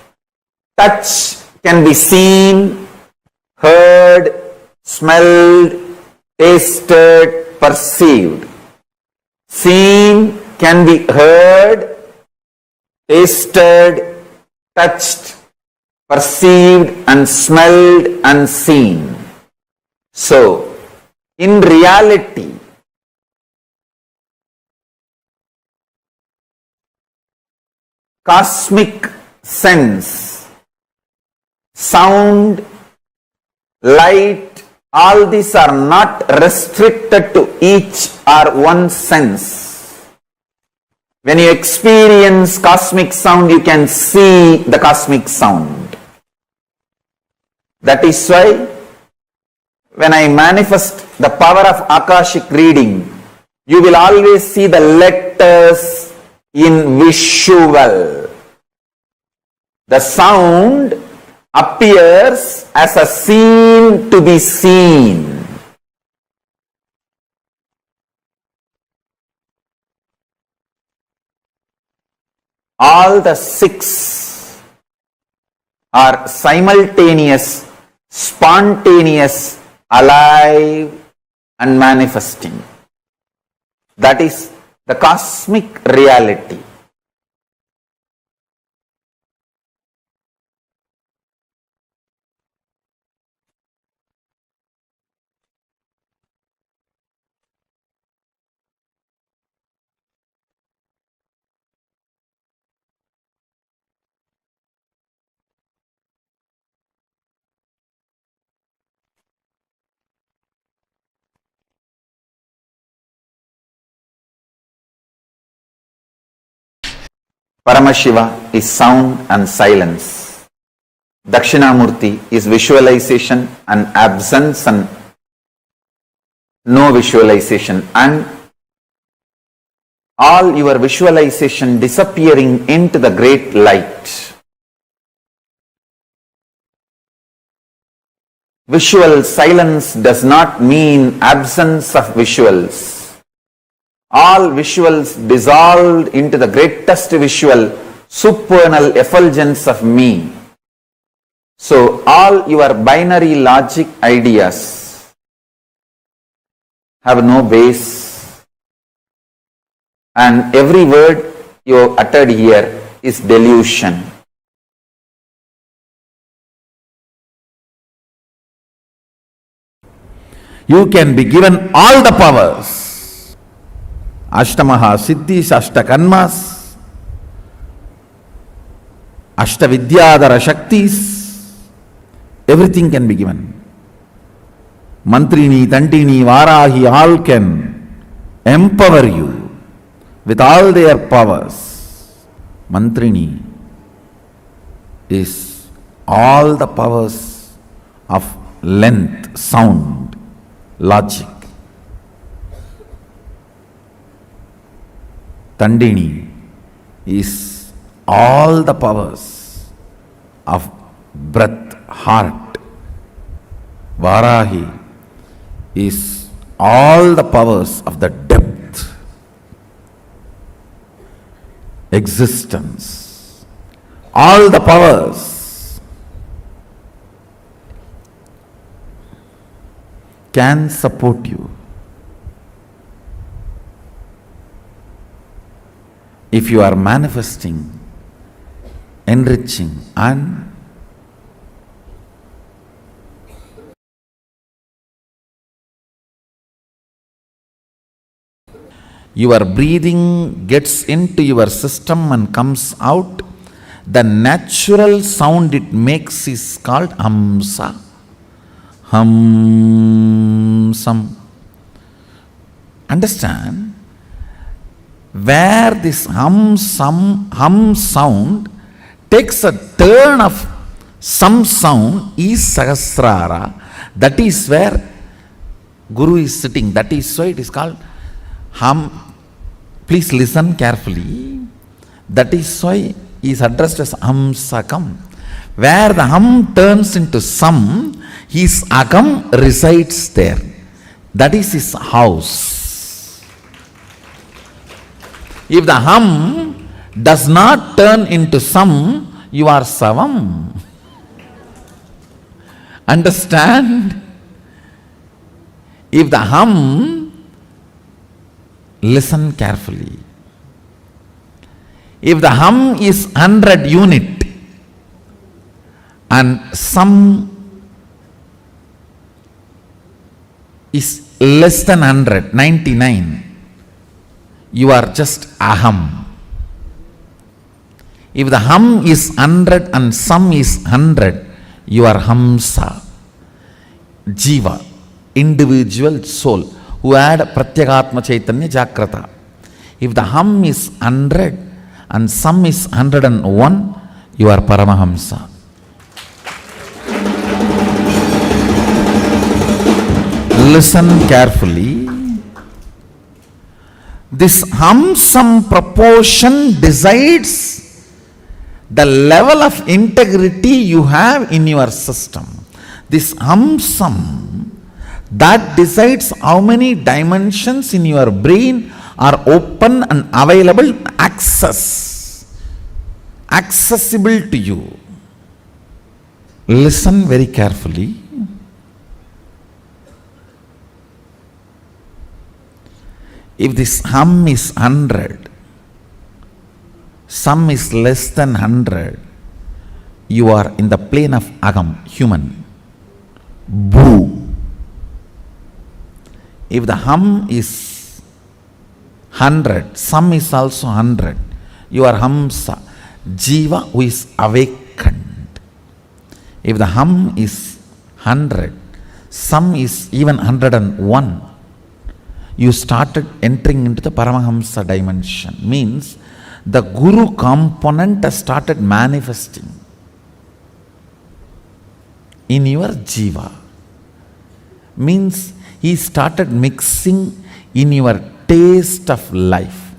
touch can be seen, heard, smelled, tasted, perceived. Seen can be heard, tasted, touched, perceived and smelled and seen. So, in reality, cosmic sense, sound, light, all these are not restricted to each or one sense. When you experience cosmic sound, you can see the cosmic sound. That is why when I manifest the power of Akashic reading, you will always see the letters in visual. The sound appears as a scene to be seen. All the 6 are simultaneous, spontaneous, alive and manifesting. That is the cosmic reality. Paramashiva is sound and silence. Dakshinamurti is visualization and absence and no visualization, and all your visualization disappearing into the great light. Visual silence does not mean absence of visuals. All visuals dissolved into the greatest visual, supernal effulgence of me. So all your binary logic ideas have no base, and every word you uttered here is delusion. You can be given all the powers. Ashtamaha Siddhis, Ashtakanmas, Ashtavidyadhara Shaktis, everything can be given. Mantrini, Tantini, Varahi, all can empower you with all their powers. Mantrini is all the powers of length, sound, logic. Tandini is all the powers of breath, heart. Varahi is all the powers of the depth, existence. All the powers can support you. If you are manifesting enriching, and your breathing gets into your system and comes out, the natural sound it makes is called hamsa. Hamsam. Understand? Where this hum sound takes a turn of some sound is Sahasrara. That is where Guru is sitting. That is why it is called hum. Please listen carefully. That is why he is addressed as Hamsakam. Where the hum turns into sam, his agam resides there. That is his house. If the hum does not turn into sam, you are savam. Understand? If the hum, listen carefully. If the hum is 100 unit and some is less than 100, 99, you are just aham. If the hum is 100 and some is 100, you are hamsa, jiva, individual soul, who had Pratyagatma Chaitanya Jagrata. If the hum is 100 and some is 101, you are Paramahamsa. Listen carefully. This hum-sum proportion decides the level of integrity you have in your system. This hum-sum, that decides how many dimensions in your brain are open and available, accessible to you. Listen very carefully. If this hum is 100, some is less than 100, you are in the plane of agam, human. Boo. If the hum is 100, some is also 100, you are hamsa, jiva who is awakened. If the hum is 100, some is even 101, you started entering into the Paramahamsa dimension. Means the Guru component has started manifesting in your jiva. Means he started mixing in your taste of life.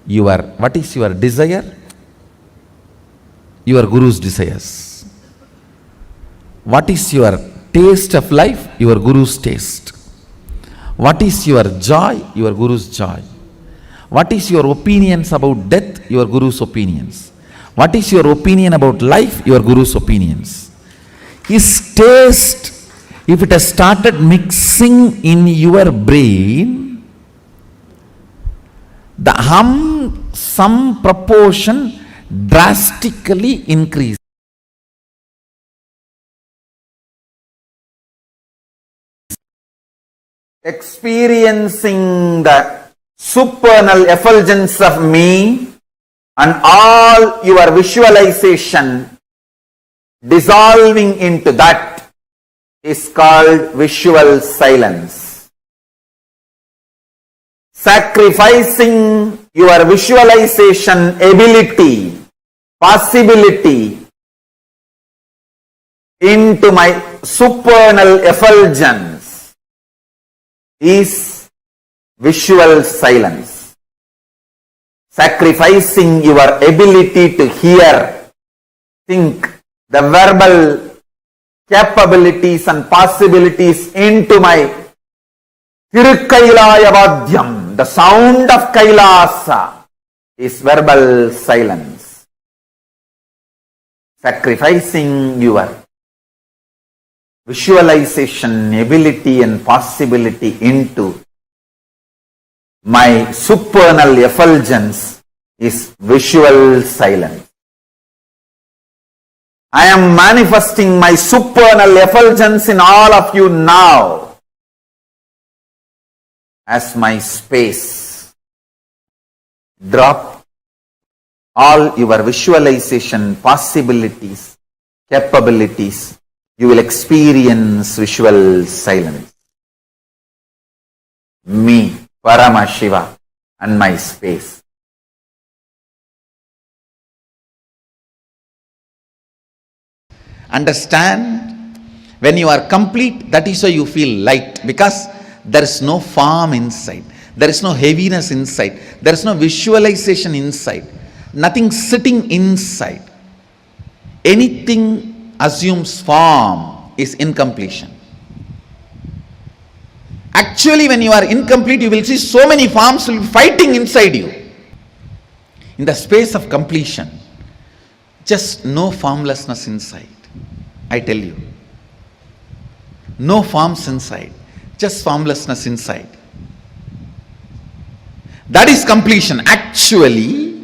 What is your desire? Your Guru's desires. What is your taste of life? Your Guru's taste. What is your joy? Your Guru's joy. What is your opinions about death? Your Guru's opinions. What is your opinion about life? Your Guru's opinions. His taste, if it has started mixing in your brain, the hum-sum proportion drastically increases. Experiencing the supernal effulgence of me and all your visualization dissolving into that is called visual silence. Sacrificing your visualization ability, possibility into my supernal effulgence is visual silence. Sacrificing your ability to hear, think, the verbal capabilities and possibilities into my Tirukailayavadyam, the sound of Kailasa, is verbal silence. Sacrificing your visualization ability and possibility into my supernal effulgence is visual silence. I am manifesting my supernal effulgence in all of you now as my space. Drop all your visualization possibilities, capabilities. You will experience visual silence. Me, Paramashiva, and my space. Understand, when you are complete, that is why you feel light, because there is no form inside, there is no heaviness inside, there is no visualization inside, nothing sitting inside. Anything assumes form is incompletion. Actually, when you are incomplete, you will see so many forms will be fighting inside you. In the space of completion, just no formlessness inside. I tell you, no forms inside, just formlessness inside. That is completion. Actually,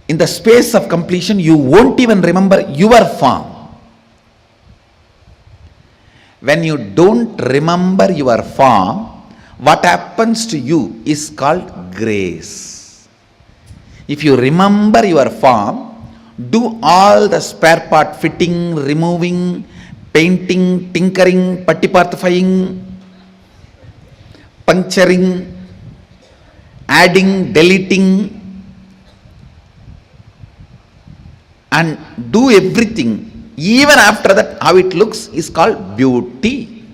in the space of completion, you won't even remember your form. When you don't remember your form, what happens to you is called grace. If you remember your form, do all the spare part fitting, removing, painting, tinkering, putty-partifying, puncturing, adding, deleting, and do everything. Even after that, how it looks is called beauty.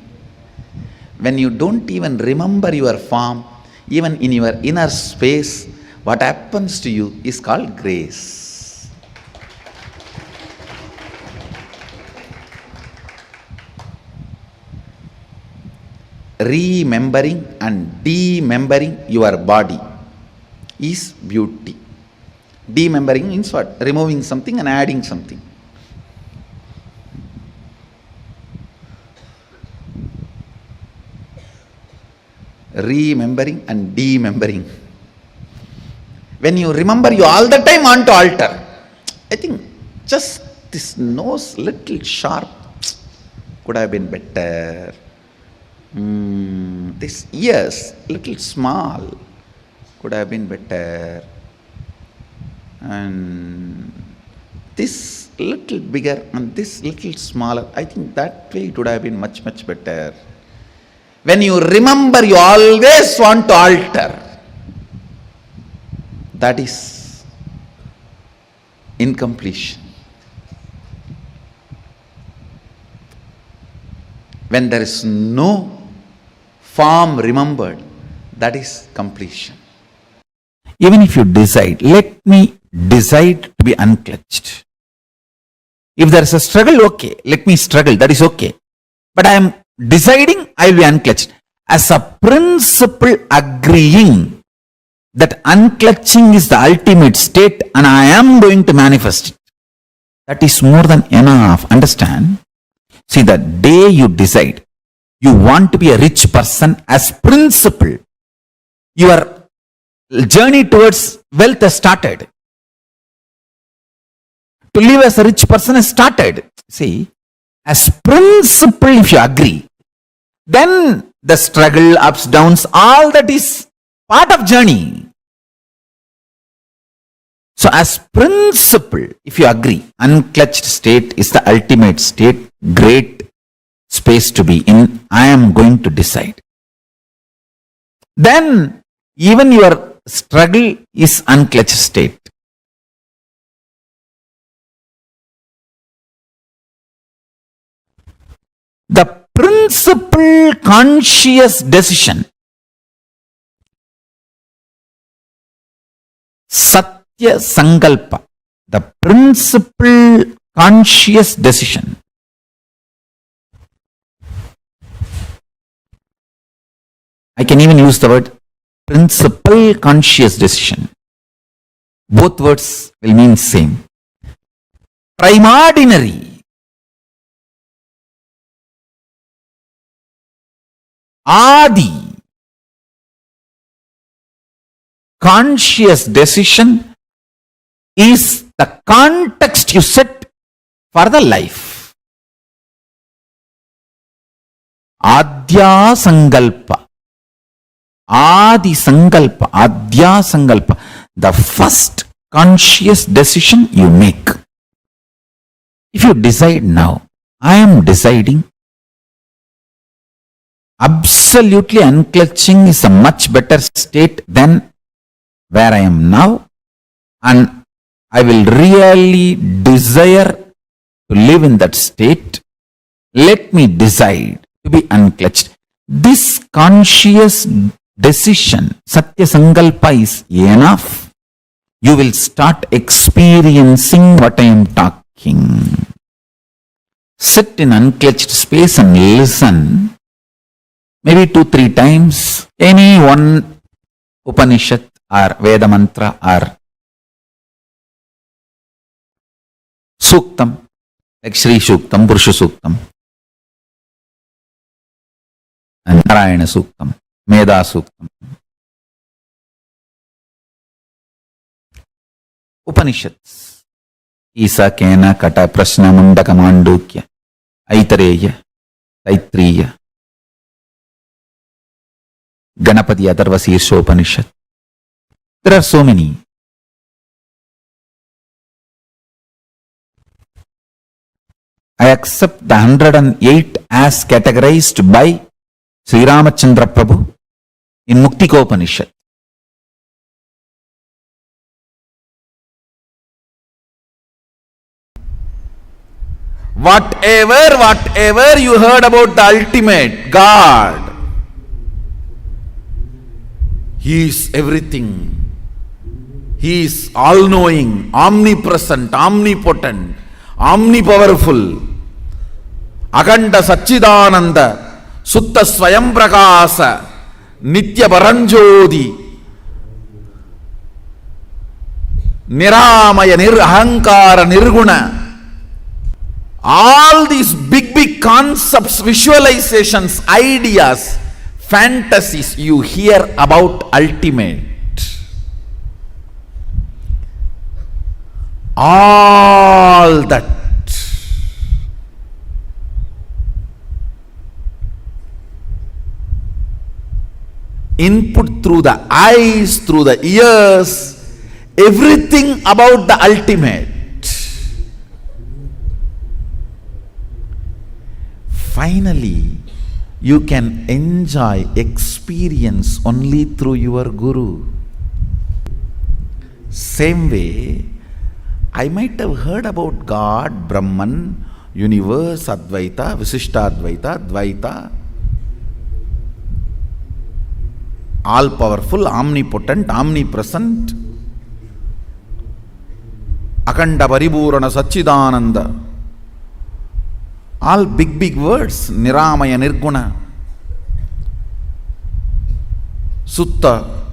When you don't even remember your form, even in your inner space, what happens to you is called grace. Remembering and demembering your body is beauty. Demembering means what? Removing something and adding something. Remembering and demembering. When you remember, you all the time want to alter. I think just this nose little sharp could have been better. This ears little small could have been better. And this little bigger and this little smaller, I think that way it would have been much, much better. When you remember, you always want to alter. That is incompletion. When there is no form remembered, that is completion. Even if you decide, let me decide to be unclutched. If there is a struggle, okay, let me struggle, that is okay. But I am deciding I will be unclutched. As a principle, agreeing that unclutching is the ultimate state and I am going to manifest it. That is more than enough. Understand? See, the day you decide you want to be a rich person as principle, your journey towards wealth has started. To live as a rich person has started. See, as principle, if you agree, then the struggle, ups, downs, all that is part of journey. So as principle, if you agree, unclutched state is the ultimate state, great space to be in, I am going to decide. Then even your struggle is unclutched state. The principle conscious decision, Satya Sankalpa, the principle conscious decision, I can even use the word principle conscious decision. Both words will mean same. Primordinary, Adi, conscious decision is the context you set for the life. Adya Sankalpa. Adi Sankalpa. Adya Sankalpa. The first conscious decision you make. If you decide now, I am deciding, absolutely unclutching is a much better state than where I am now, and I will really desire to live in that state. Let me decide to be unclutched. This conscious decision, Satya Sankalpa, is enough. You will start experiencing what I am talking. Sit in unclutched space and listen. Maybe 2-3 times. Any one Upanishad or Veda mantra or Suktam, like Shri Suktam, Purusha Suktam, and Narayana Suktam, Meda Suktam. Upanishads. Isa, Kena, Kata, Prashna, Mundaka, Mandukya, Aitareya, Taitriya, Ganapati, Atharva, Sirsha Upanishad. There are so many. I accept the 108 as categorized by Sri Ramachandra Prabhu in Muktika Upanishad. Whatever you heard about the ultimate God, He is everything. He is all-knowing, omnipresent, omnipotent, omnipowerful. Akanda Satchidananda, Sutta Swayam Prakasa, Nitya Paranjodi, Niramaya Nirahankara Nirguna. All these big concepts, visualizations, ideas, fantasies you hear about ultimate. All that input through the eyes, through the ears, everything about the ultimate. Finally, you can enjoy experience only through your Guru. Same way, I might have heard about God, Brahman, universe, Advaita, Visishtadvaita, Dvaita, all-powerful, omnipotent, omnipresent, Akanda Paripurana Satchidananda. All big words, Niramaya Nirguna, Sutta,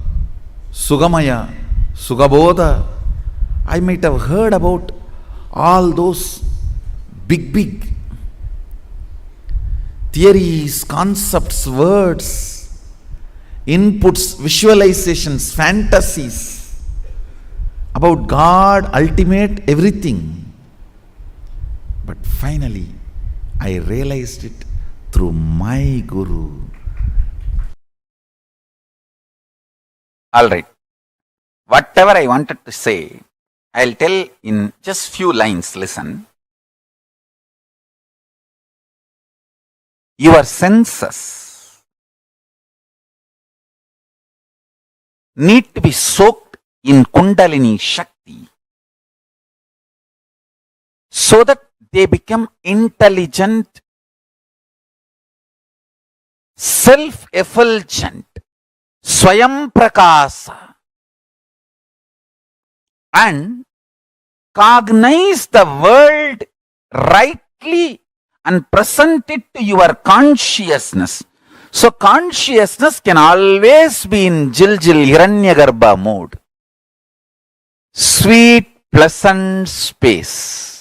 Sugamaya, Sugabodha. I might have heard about all those big theories, concepts, words, inputs, visualizations, fantasies about God, ultimate, everything. But finally, I realized it through my Guru. All right. Whatever I wanted to say, I'll tell in just few lines. Listen. Your senses need to be soaked in Kundalini Shakti so that they become intelligent, self-effulgent, Swayam Prakasa, and cognize the world rightly and present it to your consciousness. So consciousness can always be in Jiljil Hiranyagarbha mode. Sweet, pleasant space.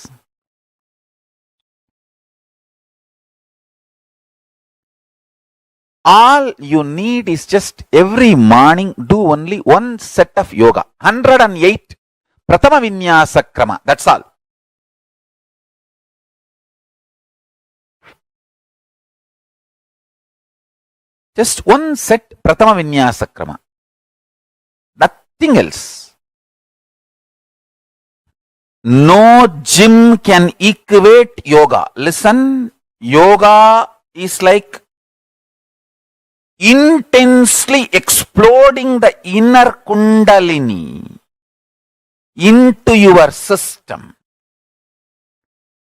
All you need is just every morning do only one set of yoga. 108 Pratama Vinyasa Krama. That's all. Just one set Pratama Vinyasa Krama. Nothing else. No gym can equate yoga. Listen, yoga is like intensely exploding the inner Kundalini into your system.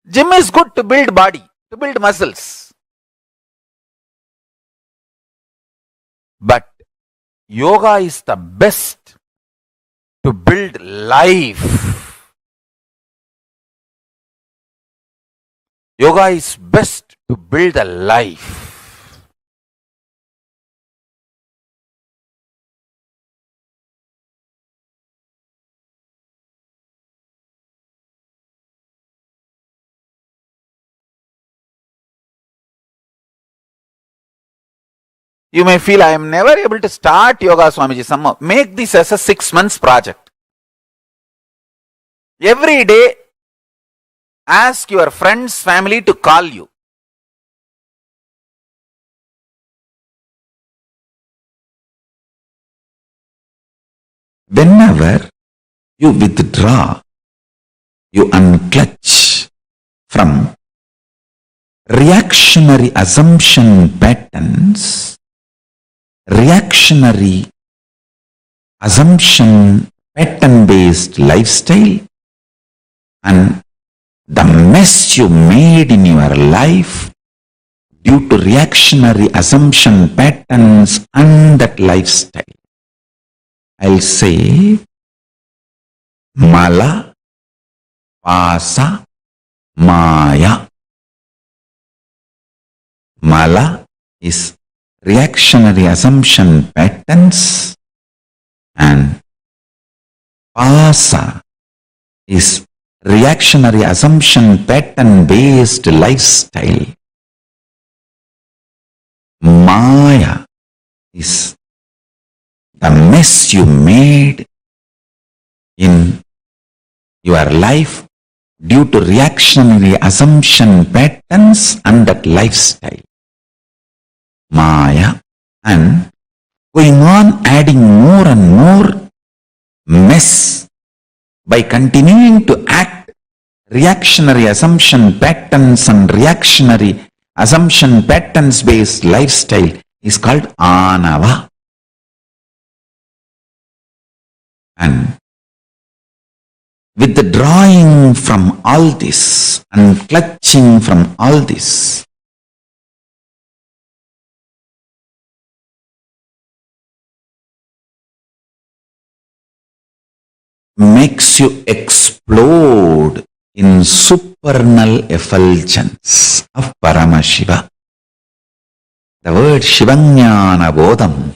Gym is good to build body, to build muscles. But yoga is the best to build life. Yoga is best to build a life. You may feel, I am never able to start yoga, Swamiji. Somehow make this as a 6 months project. Every day, ask your friends, family to call you. Whenever you withdraw, you unclutch from reactionary assumption patterns, reactionary assumption pattern based lifestyle, and the mess you made in your life due to reactionary assumption patterns and that lifestyle. I'll say Mala, Pasa, Maya. Mala is reactionary assumption patterns and Pasa is reactionary assumption pattern based lifestyle. Maya is the mess you made in your life due to reactionary assumption patterns and that lifestyle. Maya, and going on adding more and more mess by continuing to act reactionary assumption patterns and reactionary assumption patterns based lifestyle is called Anava. And withdrawing from all this and clutching from all this, makes you explode in supernal effulgence of Paramashiva. The word Shivanyana Bodham.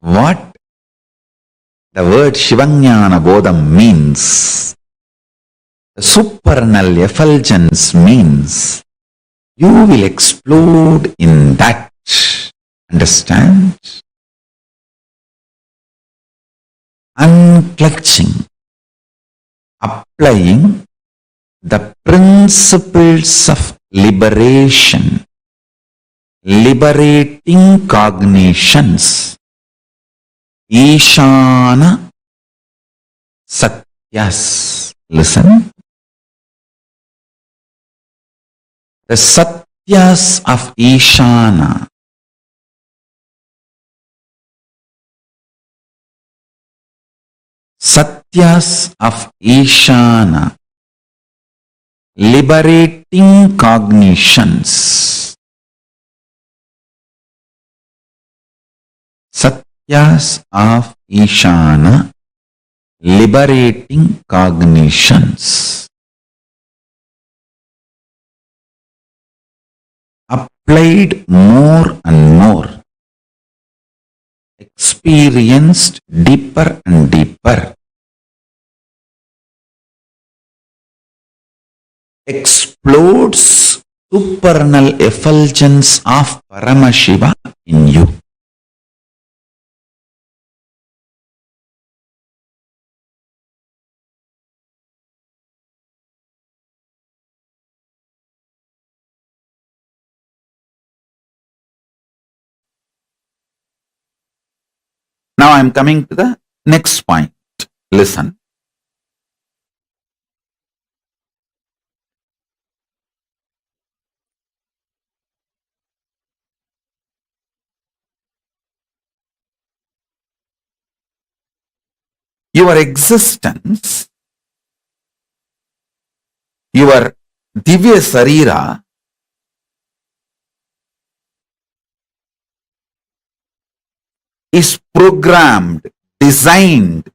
What the word Shivanyana Bodham means, the supernal effulgence means you will explode in that. Understand? Unclutching, applying the principles of liberation, liberating cognitions, Ishana Satyas. Listen. The Satyas of Ishana. Satyas of Ishana. Liberating cognitions. Satyas of Ishana, liberating cognitions. Applied more and more, experienced deeper and deeper, explodes supernal effulgence of Paramashiva in you. Now I am coming to the next point. Listen. Your existence, your Divya Sarira is programmed, designed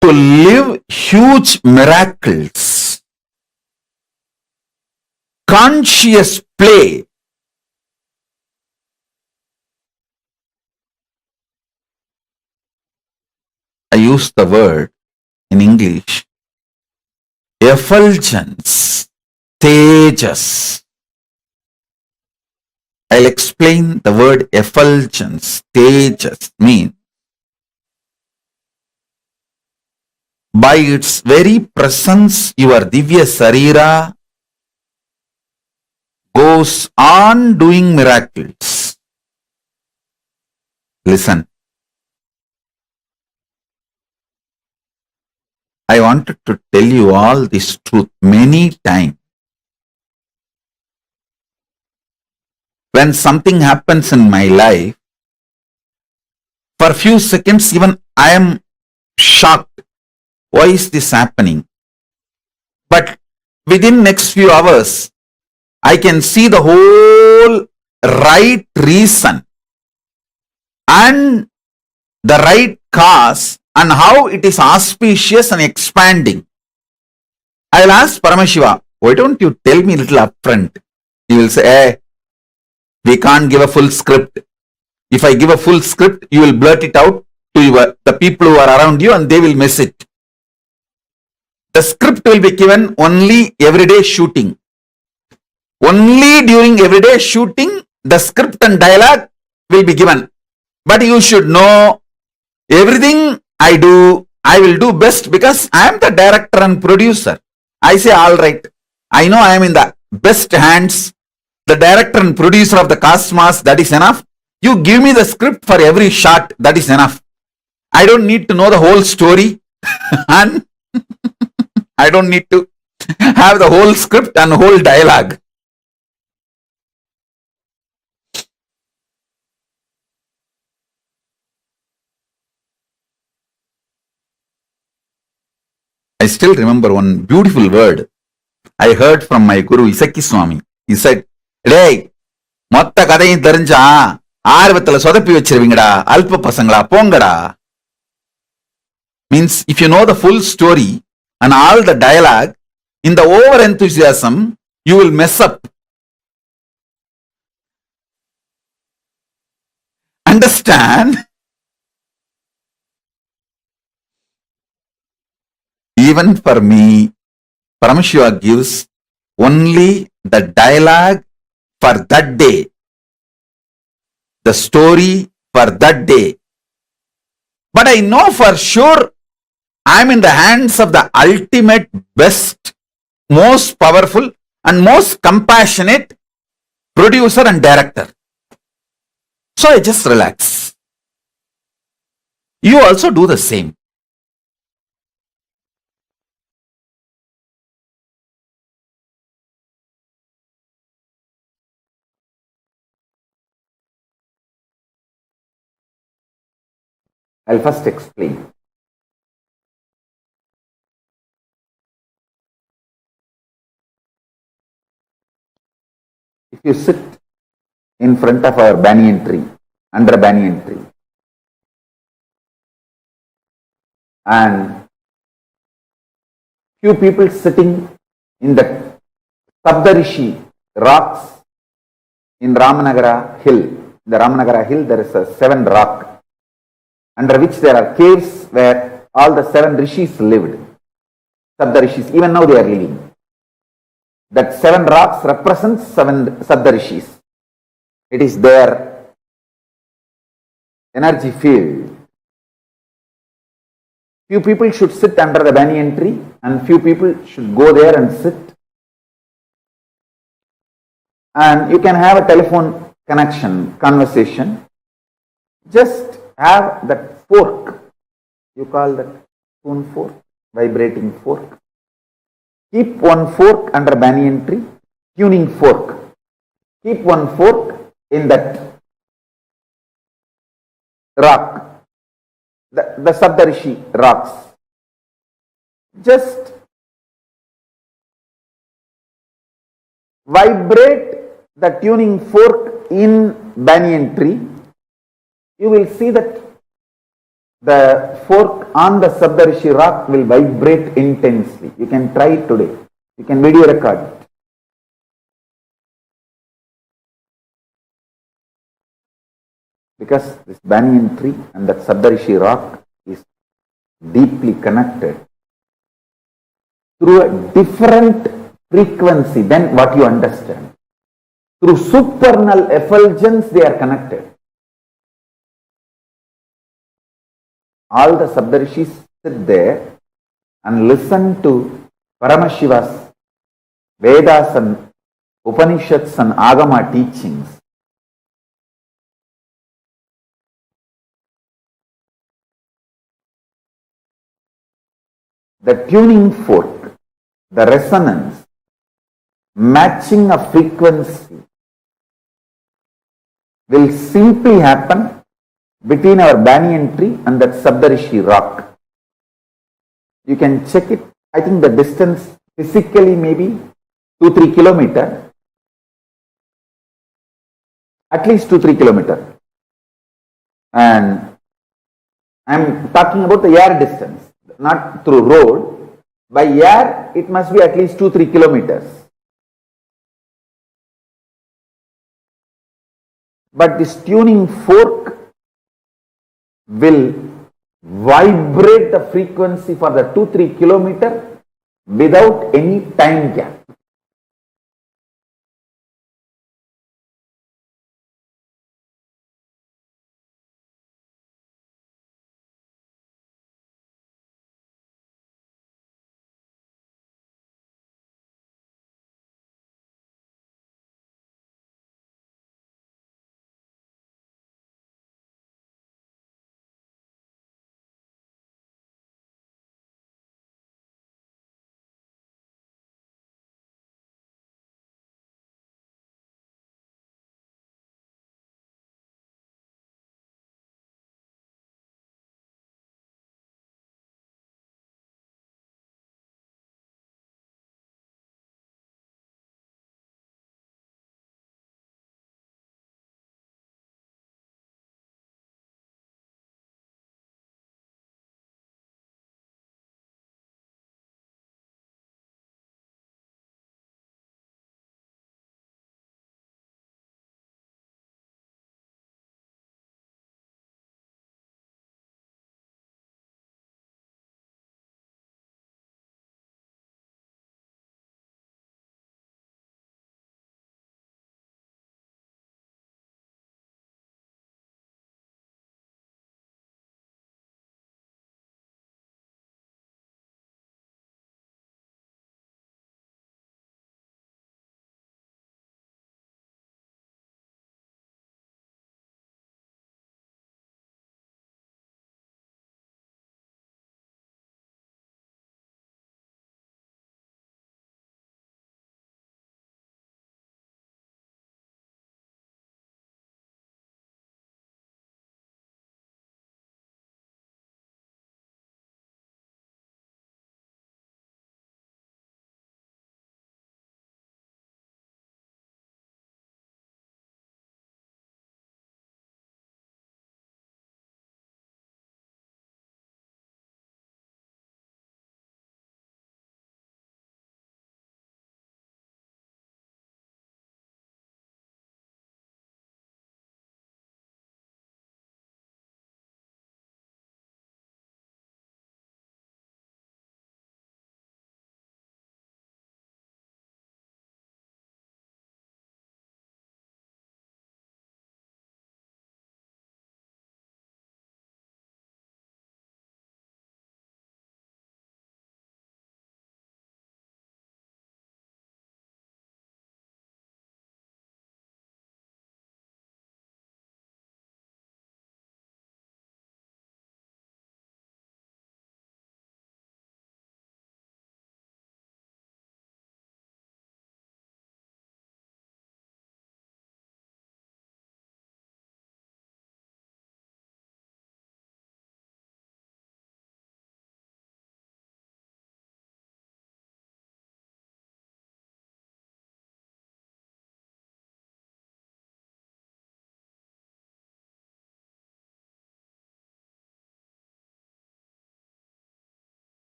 to live huge miracles, conscious play. I use the word in English, effulgence, tejas. I'll explain the word effulgence, tejas means by its very presence, your Divya Sarira goes on doing miracles. Listen. I wanted to tell you all this truth many times. When something happens in my life, for a few seconds even I am shocked. Why is this happening? But within next few hours, I can see the whole right reason and the right cause and how it is auspicious and expanding. I will ask Paramashiva, why don't you tell me a little upfront? He will say, hey, we can't give a full script. If I give a full script, you will blurt it out to the people who are around you and they will miss it. The script will be given only everyday shooting. Only during everyday shooting, the script and dialogue will be given. But you should know, everything I do, I will do best because I am the director and producer. I say, all right, I know I am in the best hands, the director and producer of the cosmos, that is enough. You give me the script for every shot, that is enough. I don't need to know the whole story and I don't need to have the whole script and whole dialogue. I still remember one beautiful word I heard from my Guru Isaki Swami. He said, "Hey, motta kadayum therinja ஆர்வத்துல சொதப்பி வச்சிருவீங்கடா அல்ப பசங்களா போங்கடா." Means if you know the full story and all the dialogue, in the over enthusiasm, you will mess up. Understand? Even for me, Paramashiva gives only the dialogue for that day, the story for that day. But I know for sure I am in the hands of the ultimate, best, most powerful and most compassionate producer and director. So I just relax. You also do the same. I'll first explain. If you sit in front of our banyan tree, under a banyan tree, and few people sitting in the Sabdarishi rocks in Ramanagara hill. The Ramanagara hill, there is a 7 rock under which there are caves where all the 7 rishis lived. Sabdarishis, even now they are living. That 7 rocks represents 7 Sabdarishis. It is their energy field. Few people should sit under the banyan tree and few people should go there and sit. And you can have a telephone connection, conversation. Just have that fork. You call that spoon fork, vibrating fork. Keep one fork under banyan tree, tuning fork. Keep one fork in that rock, the Saptarishi rocks. Just vibrate the tuning fork in banyan tree. You will see that the fork on the Saptarishi rock will vibrate intensely. You can try it today. You can video record it. Because this banyan tree and that Saptarishi rock is deeply connected through a different frequency than what you understand. Through supernal effulgence, they are connected. All the Saptarishis sit there and listen to Paramashiva's Vedas and Upanishads and Agama teachings. The tuning fork, the resonance, matching a frequency will simply happen between our banyan tree and that Saptarishi rock. You can check it. I think the distance physically maybe 2-3 kilometers. At least 2-3 kilometers. And I am talking about the air distance, not through road. By air, it must be at least 2-3 kilometers. But this tuning fork will vibrate the frequency for the 2-3 kilometers without any time gap.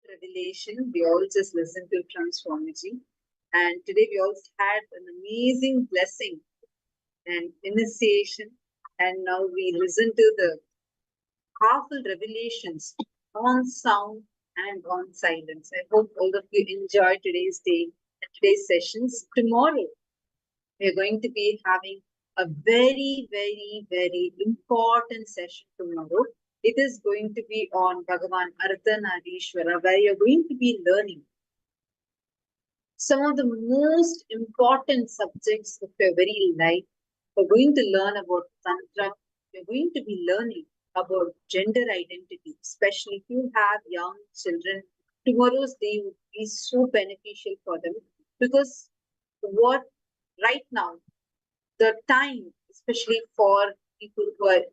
revelation. We all just listened to Swamiji. And today we also had an amazing blessing and initiation. And now we listen to the powerful revelations on sound and on silence. I hope all of you enjoyed today's day and today's sessions. Tomorrow, we are going to be having a very, very, very important session tomorrow. It is going to be on Bhagavan Ardhanarishwara, where you're going to be learning some of the most important subjects of your very life. We're going to learn about Tantra. We're going to be learning about gender identity, especially if you have young children. Tomorrow's day would be so beneficial for them because what right now, the time, especially for people who are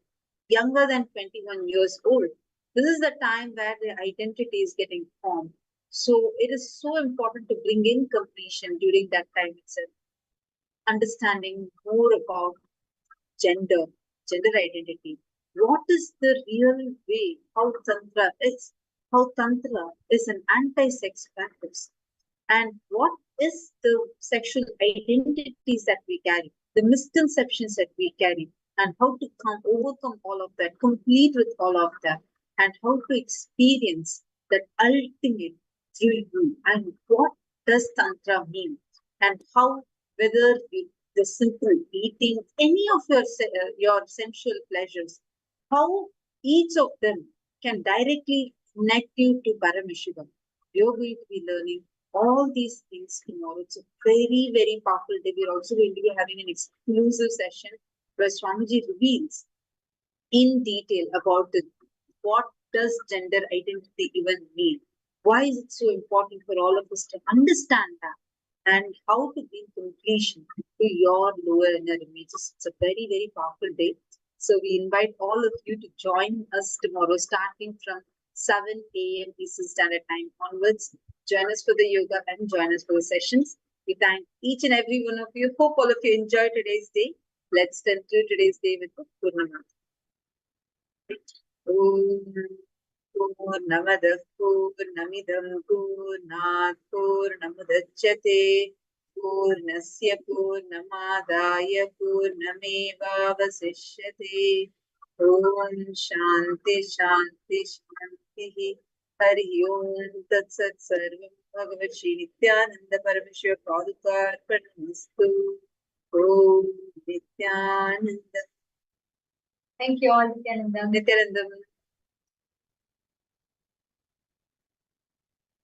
younger than 21 years old, this is the time where their identity is getting formed. So it is so important to bring in completion during that time itself. Understanding more about gender identity. What is the real way, how Tantra is an anti-sex practice, and what is the sexual identities that we carry, the misconceptions that we carry, and how to overcome all of that, complete with all of that, and how to experience that ultimate through you, and what does Tantra mean, and how, whether the simple eating, any of your sensual pleasures, how each of them can directly connect you to Paramashivoham. You're going to be learning all these things tomorrow. It's a very, very powerful day. We're also going to be having an exclusive session where Swamiji reveals in detail about what does gender identity even mean? Why is it so important for all of us to understand that? And how to bring completion to your lower inner images. It's a very, very powerful day. So we invite all of you to join us tomorrow, starting from 7 a.m. Eastern Standard Time onwards. Join us for the yoga and join us for the sessions. We thank each and every one of you. Hope all of you enjoy today's day. Let's conclude today's day with the Purnama. Purnamadah Purnamidam Purnat Purnamudachyate Purnasya Purnamadaya Purnamevavasishyate. Om Shanti Shanti Shanti. Hari Om Tat Sat Sarvam Bhagavat Shri Nithyananda Parameshwara Padukar Pranamastu. Om Nithyananda. Thank you all, Nithyananda. Nithyananda.